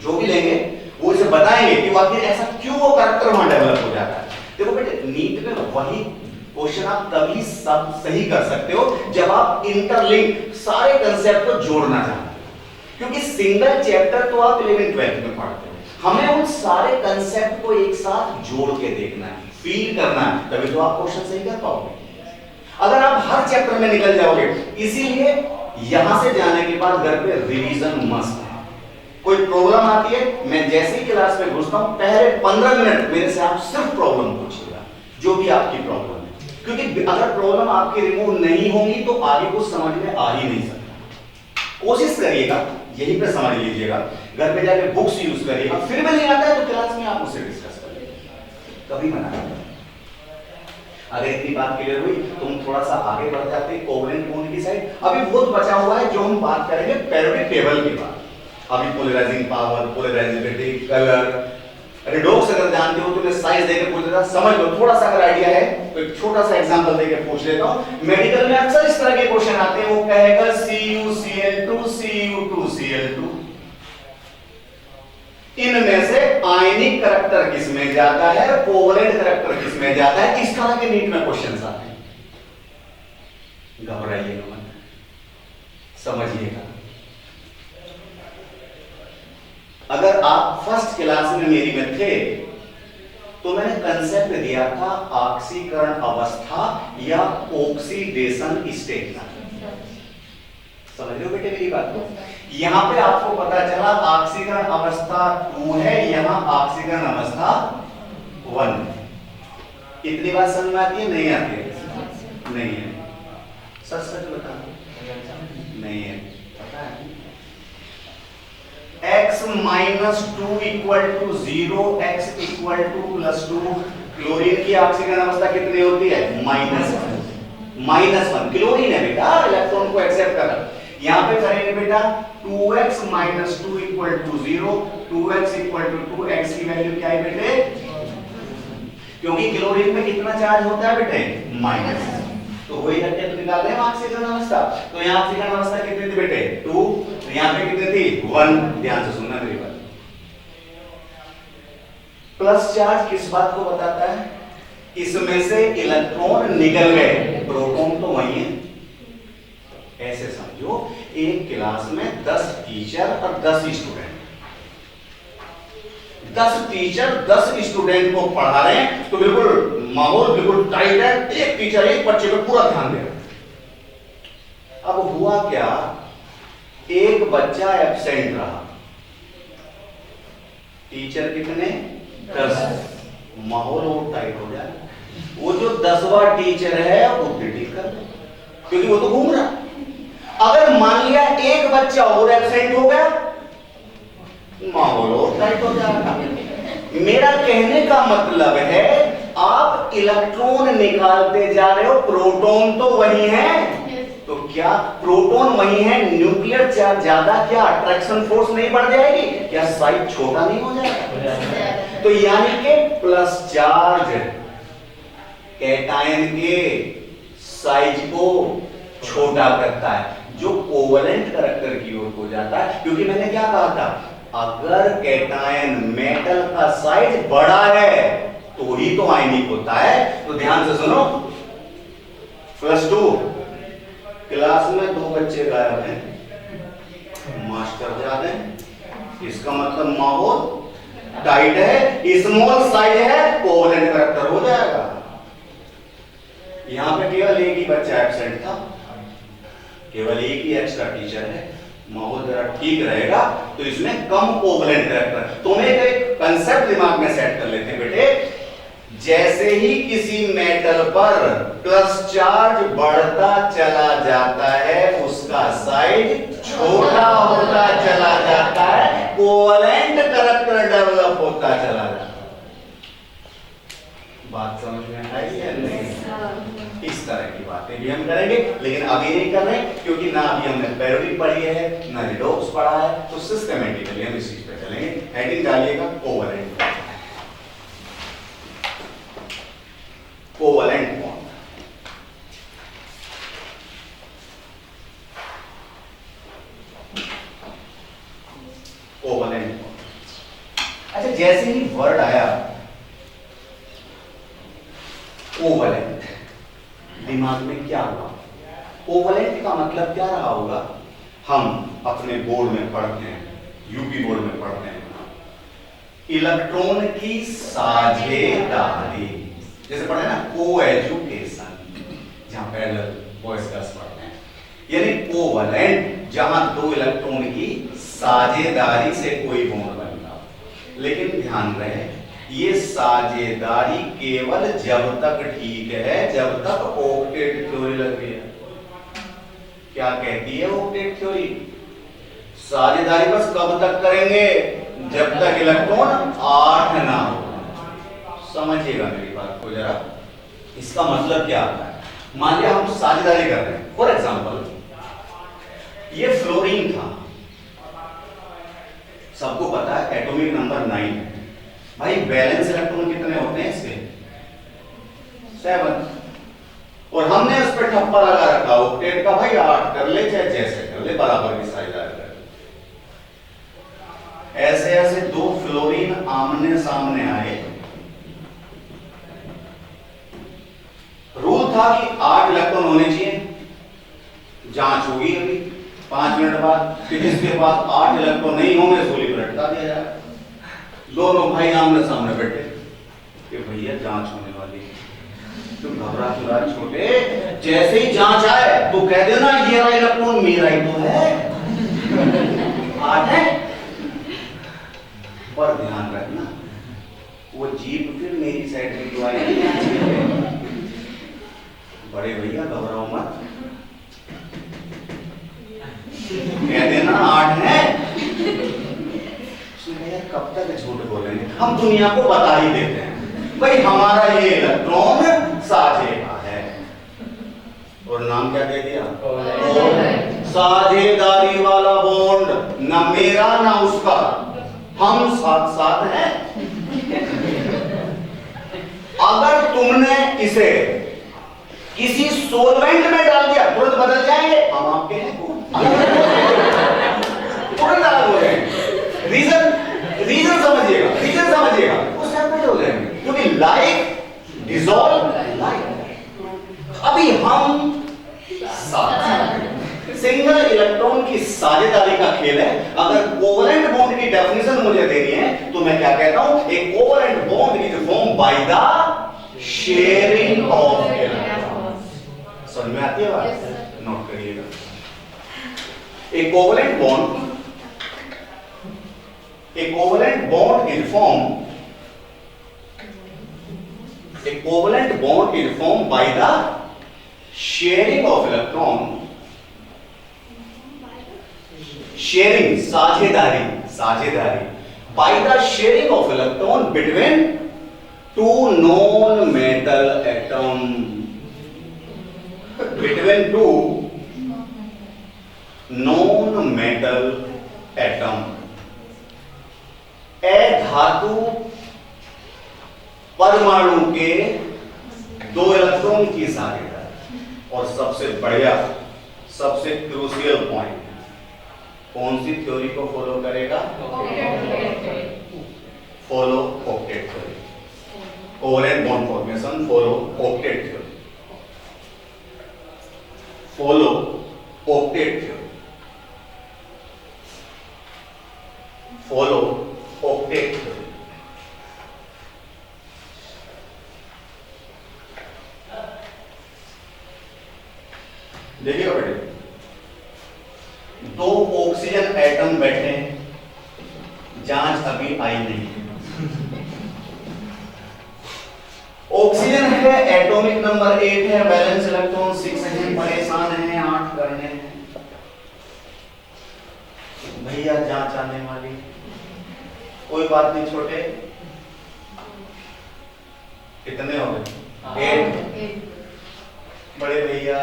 जो भी लेंगे वो इसे बताएंगे कि आखिर ऐसा क्यों वो कैरेक्टर वहां डेवलप हो जाता है। देखो बेटे, नीट में वही क्वेश्चन आप तभी सब सही कर सकते हो जब आप इंटरलिंक सारे कंसेप्ट को जोड़ना चाहते हो, क्योंकि सिंगल चैप्टर तो आप 11th-12th में पढ़ते हो, हमें उन सारे कंसेप्ट को एक साथ जोड़ के देखना है, फील करना है, तभी तो आप क्वेश्चन सही कर पाओगे। अगर आप हर चैप्टर में निकल जाओगे, इसीलिए यहां से जाने के बाद घर पे रिवीजन मस्ट है। कोई प्रॉब्लम आती है, मैं जैसे ही क्लास में घुसता हूं, पहले 15 मिनट मेरे से आप सिर्फ प्रॉब्लम पूछिएगा, जो भी आपकी प्रॉब्लम है, क्योंकि अगर प्रॉब्लम आपकी रिमूव नहीं होगी तो आगे कुछ समझ में आ ही नहीं सकता। कोशिश करिएगा, यहीं पे समझ लीजिएगा, घर पे जाके बुक्स यूज करिएगा, फिर भी नहीं आता है तो क्लास में आप उससे डिस्कस करिएगा, कभी मना नहीं। अगर इतनी बात क्लियर हुई तो हम थोड़ा सा आगे बढ़ जाते हैं कोवेलेंट बॉन्ड की साइड। अभी बहुत बचा हुआ है जो हम बात करेंगे पेरियोडिक टेबल की बात। अभी polarizing power, polarizability, colour, redox अगर जानते हो तो मैं साइज देकर पूछ लेता, समझ लो थोड़ा सा अगर आइडिया है तो एक छोटा सा एग्जांपल देकर पूछ लेता हूं। मेडिकल में अक्सर इस तरह के क्वेश्चन आते हैं, वो कहेगा CuCl2 Cu2Cl2, इनमें से आयनिक करैक्टर किसमें ज्यादा है, कोवेलेंट करैक्टर किसमें ज्यादा है, इस तरह के नीट में क्वेश्चंस आते हैं। घबराइएगा मत, समझिएगा। अगर आप फर्स्ट क्लास में मेरी में थे तो मैंने कंसेप्ट दिया था ऑक्सीकरण अवस्था या ऑक्सीडेशन स्टेट। समझ रहे हो बेटे मेरी बात को? यहां पे आपको पता चला ऑक्सीकरण अवस्था 2 है, यहां ऑक्सीकरण अवस्था 1। इतनी बात समझ में आती है नहीं आती है? नहीं है। सच सच बता, नहीं है, पता है? x minus 2 equal to 0, x equal to plus 2। Chlorine की ऑक्सीकरण अवस्था कितनी होती है? -1। क्लोरीन है बेटा, इलेक्ट्रॉन को एक्सेप्ट कर रहा। यहां पे करेंगे बेटा 2x minus 2 equal to 0, 2x equal to 2, x की वैल्यू क्या है बेटे? क्योंकि क्लोरीन में कितना चार्ज होता है बेटे? माइनस, तो वही रखते तो निकाल रहे हैं ऑक्सीकरण अवस्था। तो यहाँ ऑक्सीकरण अवस्था कितनी थी बेटे? 2, तो यहाँ पे कितनी थी? 1। ध्यान से सुनना मेरी बात। प्लस चार्ज किस बात को बताता है? इसमें से इलेक्ट्रॉन निकल गए, प्रोटॉन तो वही है। ऐसे समझो, एक क्लास में 10 टीचर और 10 स्टूडेंट, 10 टीचर 10 स्टूडेंट को पढ़ा रहे हैं, तो बिल्कुल माहौल बिल्कुल टाइट है, एक टीचर एक बच्चे पे पूरा ध्यान दे रहा। अब हुआ क्या, एक बच्चा एब्सेंट रहा, टीचर कितने? 10, माहौल और टाइट हो जाए। वो जो 10वां टीचर है वो क्रिटिक कर दे, क्योंकि वो तो घूम रहा। अगर मान लिया एक बच्चा और एब्सेंट हो गया, माहौल और टाइट हो जाएगा। मेरा कहने का मतलब है आप इलेक्ट्रॉन निकालते जा रहे हो, प्रोटॉन तो वही है, तो क्या प्रोटॉन वही है, न्यूक्लियर चार्ज ज्यादा, क्या अट्रैक्शन फोर्स नहीं बढ़ जाएगी? क्या साइज छोटा नहीं हो जाएगा? तो यानी कि प्लस चार्ज कैटायन के साइज को छोटा करता है, जो कोवेलेंट करैक्टर की ओर हो जाता है। क्योंकि मैंने क्या कहा था, अगर कैटायन मेटल का साइज बड़ा है तो ही तो आयनिक होता है। तो ध्यान से सुनो, +2 क्लास में 2 बच्चे गायब हैं, मास्टर ज्यादा है, इसका मतलब माहौल टाइट है, स्मॉल साइज है, कोवेलेंट करैक्टर हो जाएगा। यहां पे केवल एक ही बच्चा एब्सेंट था, केवल एक ही एक्स्ट्रा टीचर है, माहौल जरा ठीक रहेगा तो इसमें कम कोवेलेंट करैक्टर। तो एक कंसेप्ट दिमाग में सेट कर लेते हैं बेटे, जैसे ही किसी मेटल पर प्लस चार्ज बढ़ता चला जाता है उसका साइज छोटा होता चला जाता है, कोवेलेंट करैक्टर डेवलप होता चला जाता है। बात समझ में आई या नहीं? इस तरह की बातें भी हम करेंगे, लेकिन अभी नहीं कर रहे क्योंकि ना अभी हमने पेरियोडिक पढ़ी है ना रिडॉक्स पढ़ा है, तो सिस्टमैटिकली हम इस चीज पे चलेंगे। हेडिंग डालिएगा covalent, covalent bond. Covalent bond, अच्छा जैसे ही वर्ड आया कोवेलेंट, दिमाग में क्या हुआ? कोवेलेंट का मतलब क्या रहा होगा? हम अपने बोर्ड में पढ़ते हैं, यूपी बोर्ड में पढ़ते हैं, इलेक्ट्रॉन की साझेदारी, जैसे पढ़े ना को एजुकेशन, जहां पैरेलल बॉयज गर्ल्स पढ़ते हैं, यानी कोवेलेंट जहां 2 इलेक्ट्रॉन की साझेदारी से कोई बॉन्ड बनता हो। लेकिन ध्यान रहे ये साझेदारी केवल जब तक ठीक है जब तक ऑक्टेट थ्योरी लग रही है। क्या कहती है ऑक्टेट थ्योरी? साझेदारी बस कब तक करेंगे? जब तक इलेक्ट्रॉन 8 ना हो। समझिएगा मेरी बात को जरा। इसका मतलब क्या आता है? मान लिया हम साझेदारी कर रहे हैं, फॉर एग्जांपल ये फ्लोरीन था, सबको पता है एटॉमिक नंबर 9 है। भाई बैलेंस इलेक्ट्रॉन कितने होते हैं इसके? 7। और हमने उस पर ठप्पा लगा रखा ऑक्टेट का, भाई 8 कर ले चाहे जैसे कर ले, बराबर की साझेदारी कर ले। ऐसे ऐसे दो फ्लोरीन आमने सामने आए, रूल था कि 8 इलेक्ट्रॉन होने चाहिए। जांच होगी अभी 5 मिनट बाद कि जिसके पास 8 इलेक्ट्रॉन नहीं होंगे गोली पर लटका दिया जाए। दोनों भाई आमने सामने बैठे कि भैया जांच होने वाली है। तुम घबरा क्यों रहा छोटे? जैसे ही जांच आए तो कह देना ये रहा इलेक्ट्रॉन मेरा ही तो है, 8 है। पर ध्यान रखना वो जीप फिर मेरी साइड में क्यों आएगी? बड़े भैया घबराओ मत, कह देना 8 है। कब तक झूठ बोलेंगे? हम दुनिया को बता ही देते हैं भाई हमारा ये इलेक्ट्रॉन साझे का है। और नाम क्या दे दिया? साझेदारी वाला बॉन्ड, ना मेरा ना उसका, हम साथ साथ हैं। अगर तुमने इसे किसी सोलवेंट में डाल दिया तुरंत बदल जाएंगे, हम आपके हैं तुरंत अलग हो जाएंगे। रीजन समझिएगा वो सेपरेट हो जाएंगे, क्योंकि लाइफ डिसॉल्व लाइफ। अभी हम सिंगल इलेक्ट्रॉन की साझेदारी का खेल है। अगर कोवलेंट बॉन्ड की डेफिनेशन मुझे देनी है तो मैं क्या कहता हूं? A covalent bond is form by the sharing of electron. समझ में आती है बात? नोट करिएगा। A covalent bond is formed by the sharing of electron, साझेदारी by the sharing of electron between two non-metal atoms, between two non-metal atoms। धातु परमाणु के 2 इलेक्ट्रॉन की साझेदारी। और सबसे बढ़िया सबसे क्रूशियल पॉइंट, कौन सी थ्योरी को फॉलो करेगा? Follow octet theory. Covalent bond formation follow octet theory, follow octet theory, follow octet theory. देखिएगा बेटे, 2 ऑक्सीजन एटम बैठे हैं, जांच अभी आई नहीं। ऑक्सीजन है, एटॉमिक नंबर 8 है, वैलेंस इलेक्ट्रॉन 6 है, परेशान है 8 करने हैं। भैया जांच आने वाली, कोई बात नहीं छोटे, कितने हो गए? 8। बड़े भैया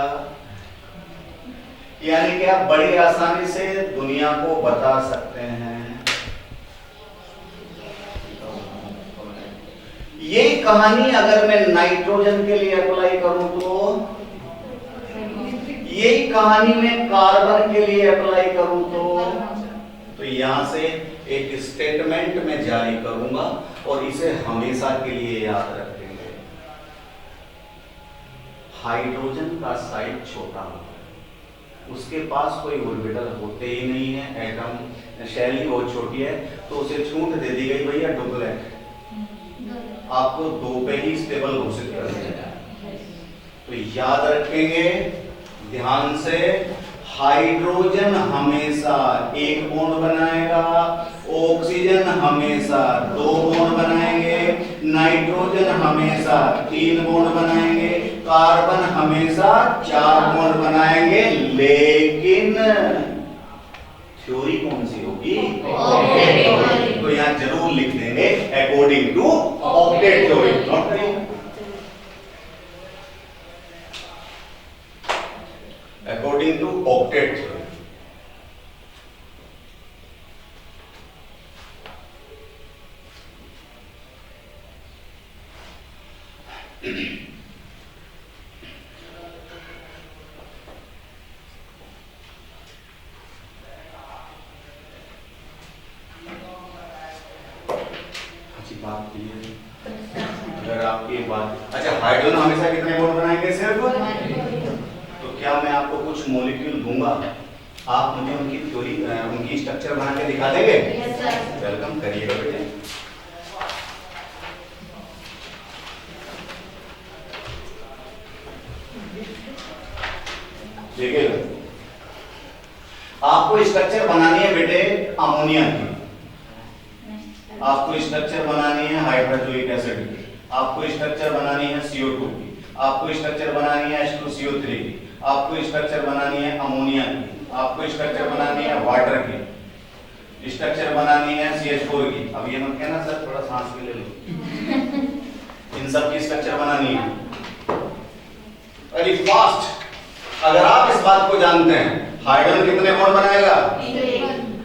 यानी कि आप बड़ी आसानी से दुनिया को बता सकते हैं। यही कहानी अगर मैं नाइट्रोजन के लिए अप्लाई करूं तो, यही कहानी में कार्बन के लिए अप्लाई करूं तो यहां से एक स्टेटमेंट में जारी करूंगा और इसे हमेशा के लिए याद रखेंगे। हाइड्रोजन का साइज छोटा होता है, उसके पास कोई ऑर्बिटल होते ही नहीं है, एटम शैली बहुत छोटी है, तो उसे छूट दे दी गई भैया डुप्लेट, आपको 2 पे ही स्टेबल घोषित कर दिया। तो याद रखेंगे ध्यान से, हाइड्रोजन हमेशा 1 बॉन्ड बनाएगा, ऑक्सीजन हमेशा 2 बॉन्ड बनाएंगे, नाइट्रोजन हमेशा 3 बॉन्ड बनाएंगे, कार्बन हमेशा 4 बॉन्ड बनाएंगे, लेकिन थ्योरी कौन सी होगी? तो यहां जरूर लिख देंगे according to octet theory, note करिए अकॉर्डिंग टू ऑक्टेट थ्योरी। बात क्लियर? अगर आपकी बात अच्छा, हाइड्रोजन हमेशा कितने बॉन्ड बनाएंगे? सिर्फ। तो क्या मैं आपको कुछ मॉलिक्यूल दूंगा, आप मुझे उनकी थ्योरी उनकी स्ट्रक्चर बना के दिखा देंगे? Yes sir. वेलकम करिएगा बेटे। देखिएगा, आपको स्ट्रक्चर बनानी है बेटे अमोनिया की, आपको स्ट्रक्चर बनानी है हाइड्रोक्लोरिक एसिड की, आपको स्ट्रक्चर बनानी है CO2 की, आपको स्ट्रक्चर बनानी है H2CO3 की, आपको स्ट्रक्चर बनानी है अमोनिया की, आपको स्ट्रक्चर बनानी है वाटर की, स्ट्रक्चर बनानी है CH4 की। अब ये मत कहना सर थोड़ा सांस भी ले लो। इन सब की स्ट्रक्चर बनानी है वेरी फास्ट। अगर आप इस बात को जानते हैं, हाइड्रोजन कितने बॉन्ड बनाएगा?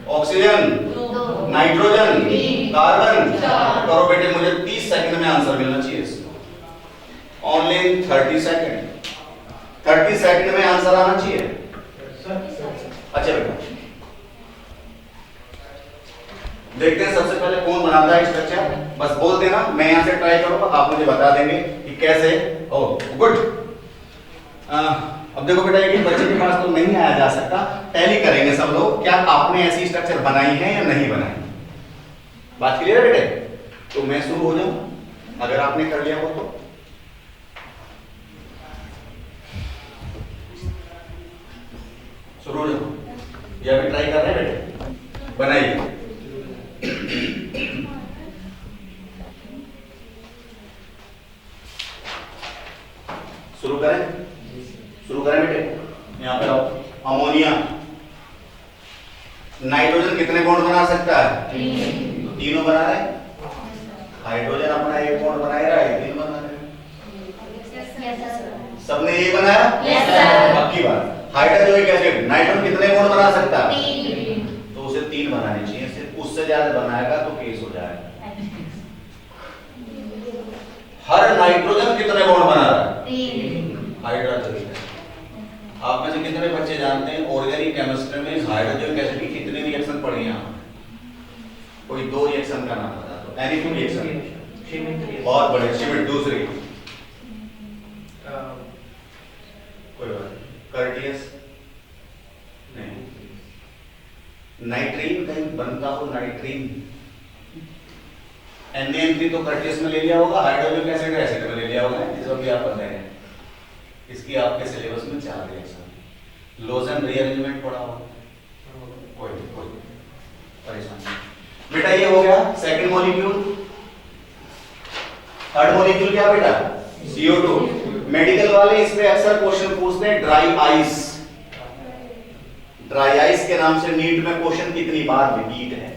Oxygen, nitrogen, carbon. करो बेटे, मुझे 30 सेकंड में आंसर मिलना चाहिए इसका। ओनली 30 सेकंड, 30 सेकंड में आंसर आना चाहिए। अच्छा बेटा, देखते हैं सबसे पहले कौन बनाता है स्ट्रक्चर। बस बोल देना, मैं यहां से ट्राई करूंगा, आप मुझे बता देंगे कि कैसे। Oh good. अब देखो बेटा, एक बच्चे के पास तो नहीं आया जा सकता, टैली करेंगे सब लोग। क्या आपने ऐसी स्ट्रक्चर बनाई है या नहीं बनाई? बात क्लियर है बेटे? तो मैं शुरू हो जाऊं अगर आपने कर लिया हो तो। शुरू हो जाओ, या अभी ट्राई कर रहे हैं बेटे? बनाइए। शुरू करें? शुरू करें बेटे। यहां पे आओ। अमोनिया, नाइट्रोजन कितने बॉन्ड बना सकता है? तो तीनों बना रहे हैं। हाइड्रोजन अपना एक बॉन्ड बना रहा है, तीन बना रहे हैं। सबने ये बनाया? पक्की बात। हाइड्रोक्लोरिक एसिड, नाइट्रोजन कितने बॉन्ड बना सकता है? तो उसे 3 बनाने चाहिए, सिर्फ उससे ज्यादा बनाएगा तो केस हो जाएगा। हर नाइट्रोजन कितने बॉन्ड बना रहा है? Hydrochloric acid. आप में से कितने बच्चे जानते हैं ऑर्गेनिक केमिस्ट्री में हाइड्रोजन एसिड की कितने रिएक्शन पढ़ी हैं? कोई 2 रिएक्शन का नाम बता दो। Any 2 reaction? बहुत बड़े। शिमिट दूसरी कोई बात। कर्टियस नहीं। नाइट्रीन कहीं बनता हो? नाइट्रीन NaN3 तो कर्टियस में ले लिया होगा, हाइड्रोजन एसिड में ले लिया होगा, इसको भी आप पता है। इसकी आपके सिलेबस में 4 रिएक्शन। लोजन रीअरेंजमेंट पढ़ा होगा, कोई परेशान नहीं बेटा। ये हो गया सेकंड मॉलिक्यूल। थर्ड मॉलिक्यूल क्या बेटा? CO2। मेडिकल वाले इस पे अक्सर क्वेश्चन पूछते हैं, ड्राई आइस। ड्राई आइस के नाम से नीट में क्वेश्चन कितनी बार रिपीट है?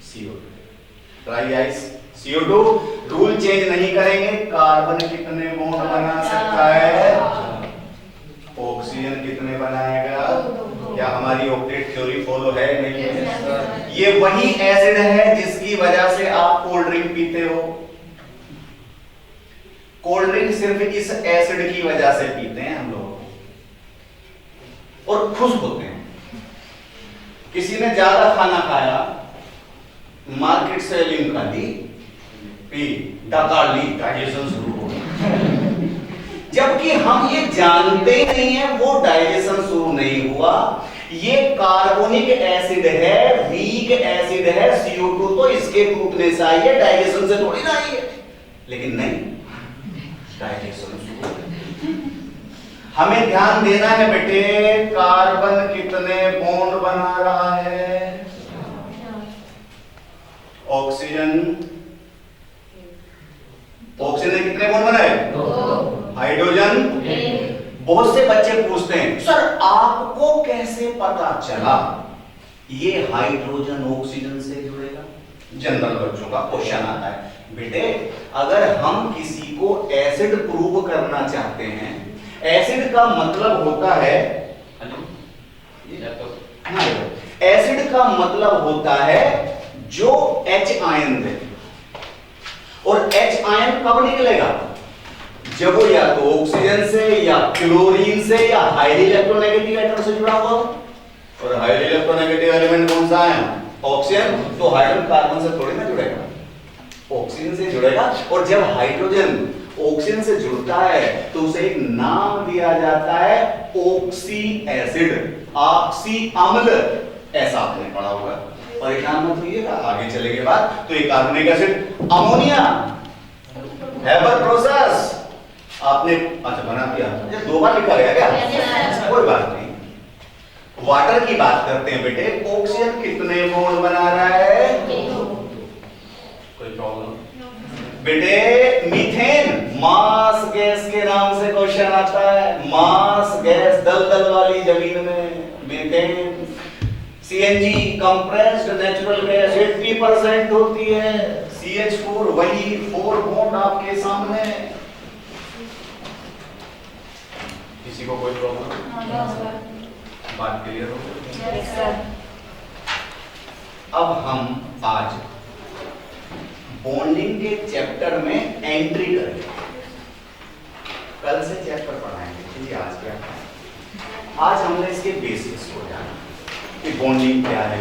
CO2। Dry ice CO2। Rule change नहीं करेंगे। कार्बन कितने बॉन्ड बना सकता है? ऑक्सीजन कितने बनाएगा? क्या हमारी ऑक्टेट थ्योरी फॉलो है? नहीं है। ये वही एसिड है जिसकी वजह से आप कोल्ड ड्रिंक पीते हो। कोल्ड ड्रिंक सिर्फ इस एसिड की वजह से पीते हैं हम लोग और खुश होते हैं। किसी ने ज्यादा खाना खाया, मार्केट से लिंक ली, पी, डकार ली, डाइजेशन शुरू हो गया। जबकि हम ये जानते नहीं है वो डाइजेशन शुरू नहीं हुआ, ये कार्बोनिक एसिड है, वीक एसिड है। CO2 तो इसके टूटने से आई है, डाइजेशन से थोड़ी ना आई है। लेकिन नहीं, डाइजेशन शुरू हो गया। हमें ध्यान देना है बेटे, कार्बन कितने बॉन्ड बना रहा है? ऑक्सीजन ऑक्सीजन ने कितने बॉन्ड बनाए? 2 हाइड्रोजन। 1 बहुत से बच्चे पूछते हैं सर आपको कैसे पता चला ये हाइड्रोजन ऑक्सीजन से जुड़ेगा? जनरल बच्चों का क्वेश्चन आता है। बेटे अगर हम किसी को एसिड प्रूव करना चाहते हैं, एसिड का मतलब होता है, एसिड का मतलब होता है जो H आयन दे, और H आयन कब निकलेगा? जब वो या तो ऑक्सीजन से या क्लोरीन से या हाईली इलेक्ट्रोनेगेटिव एटम से जुड़ा हुआ, और हाईली इलेक्ट्रोनेगेटिव एलिमेंट कौन सा है? ऑक्सीजन। तो हाइड्रोजन कार्बन से थोड़ी ना जुड़ेगा, ऑक्सीजन से जुड़ेगा। और जब हाइड्रोजन ऑक्सीजन से जुड़ता है तो उसे एक नाम दिया जाता है ऑक्सी एसिड, ऑक्सी अम्ल, ऐसा आपने पढ़ा होगा। परेशान मत होइएगा, आगे चले के बाद तो ये कार्बनिक एसिड अमोनिया, हेबर प्रोसेस आपने अच्छा बना दिया, ये 2 बार लिखा गया क्या? कोई बात नहीं। वाटर की बात करते हैं बेटे, ऑक्सीजन कितने बॉन्ड बना रहा है? कोई प्रॉब्लम? बेटे मीथेन मास गैस के नाम से क्वेश्चन आता है, मास गैस, दलदल वाली जमीन में methane. CNG compressed natural gas 80% होती है, CH4 वही 4 बॉन्ड आपके सामने। किसी को कोई प्रॉब्लम? बात क्लियर हो गई? Yes sir. अब हम आज बॉन्डिंग के चैप्टर में एंट्री करेंगे। कल से चैप्टर पढ़ाएंगे, ठीक है? आज क्या है? आज हमने इसके बेसिक्स को जाना कि बॉन्डिंग क्या है,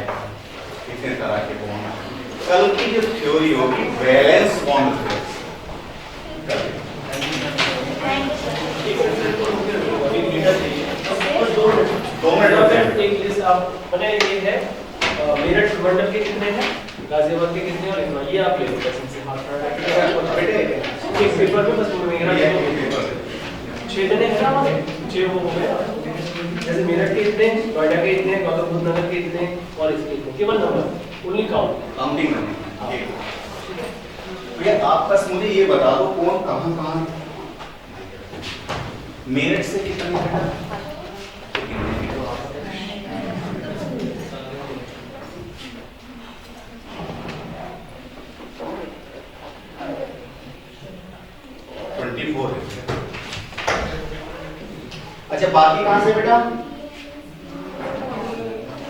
कितने तरह के बॉन्ड हैं। कल की जो थ्योरी होगी वैलेंस बॉन्ड थ्योरी। एक लिस्ट आप बने, ये है मेरठ मंडल के कितने हैं, गाजियाबाद के कितने, और इतना ये आप ले लो कैसे से हाथ बेटे एक पेपर में बस मेरा 6 जने हैं ना, हमारे 6 वो हो गया। जैसे मेरठ के इतने, नोएडा के इतने, गौतम बुद्ध नगर के इतने, और इसके इतने, केवल नंबर ओनली काउंटिंग करनी। भैया आप बस मुझे ये बता दो कौन कहां मेरठ से कितने बेटा? 24 है। अच्छा बाकी कहां से बेटा?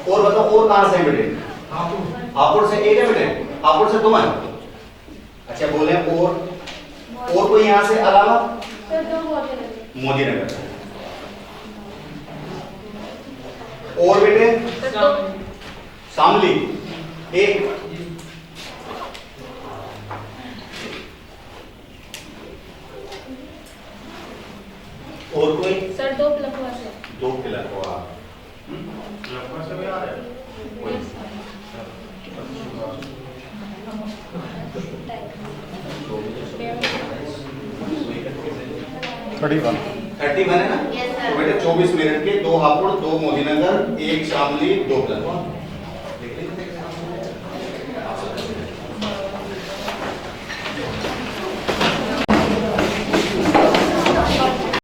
और बताओ और कहां से है बेटे? हापुड़ से एक है बेटे, हापुड़ से 2 है। अच्छा बोले और कोई यहां से अलावा? मोदी नगर। और बेटे? शामली एक। और कोई? सर 2 लखवा से। 2 लखवा। लखवा से भी आ रहे हैं? 31 है ना? Yes, sir. तो बेटे 24 मिनट के 2 हापुड़, 2 मोदीनगर, 1 शामली, 2 लखवा।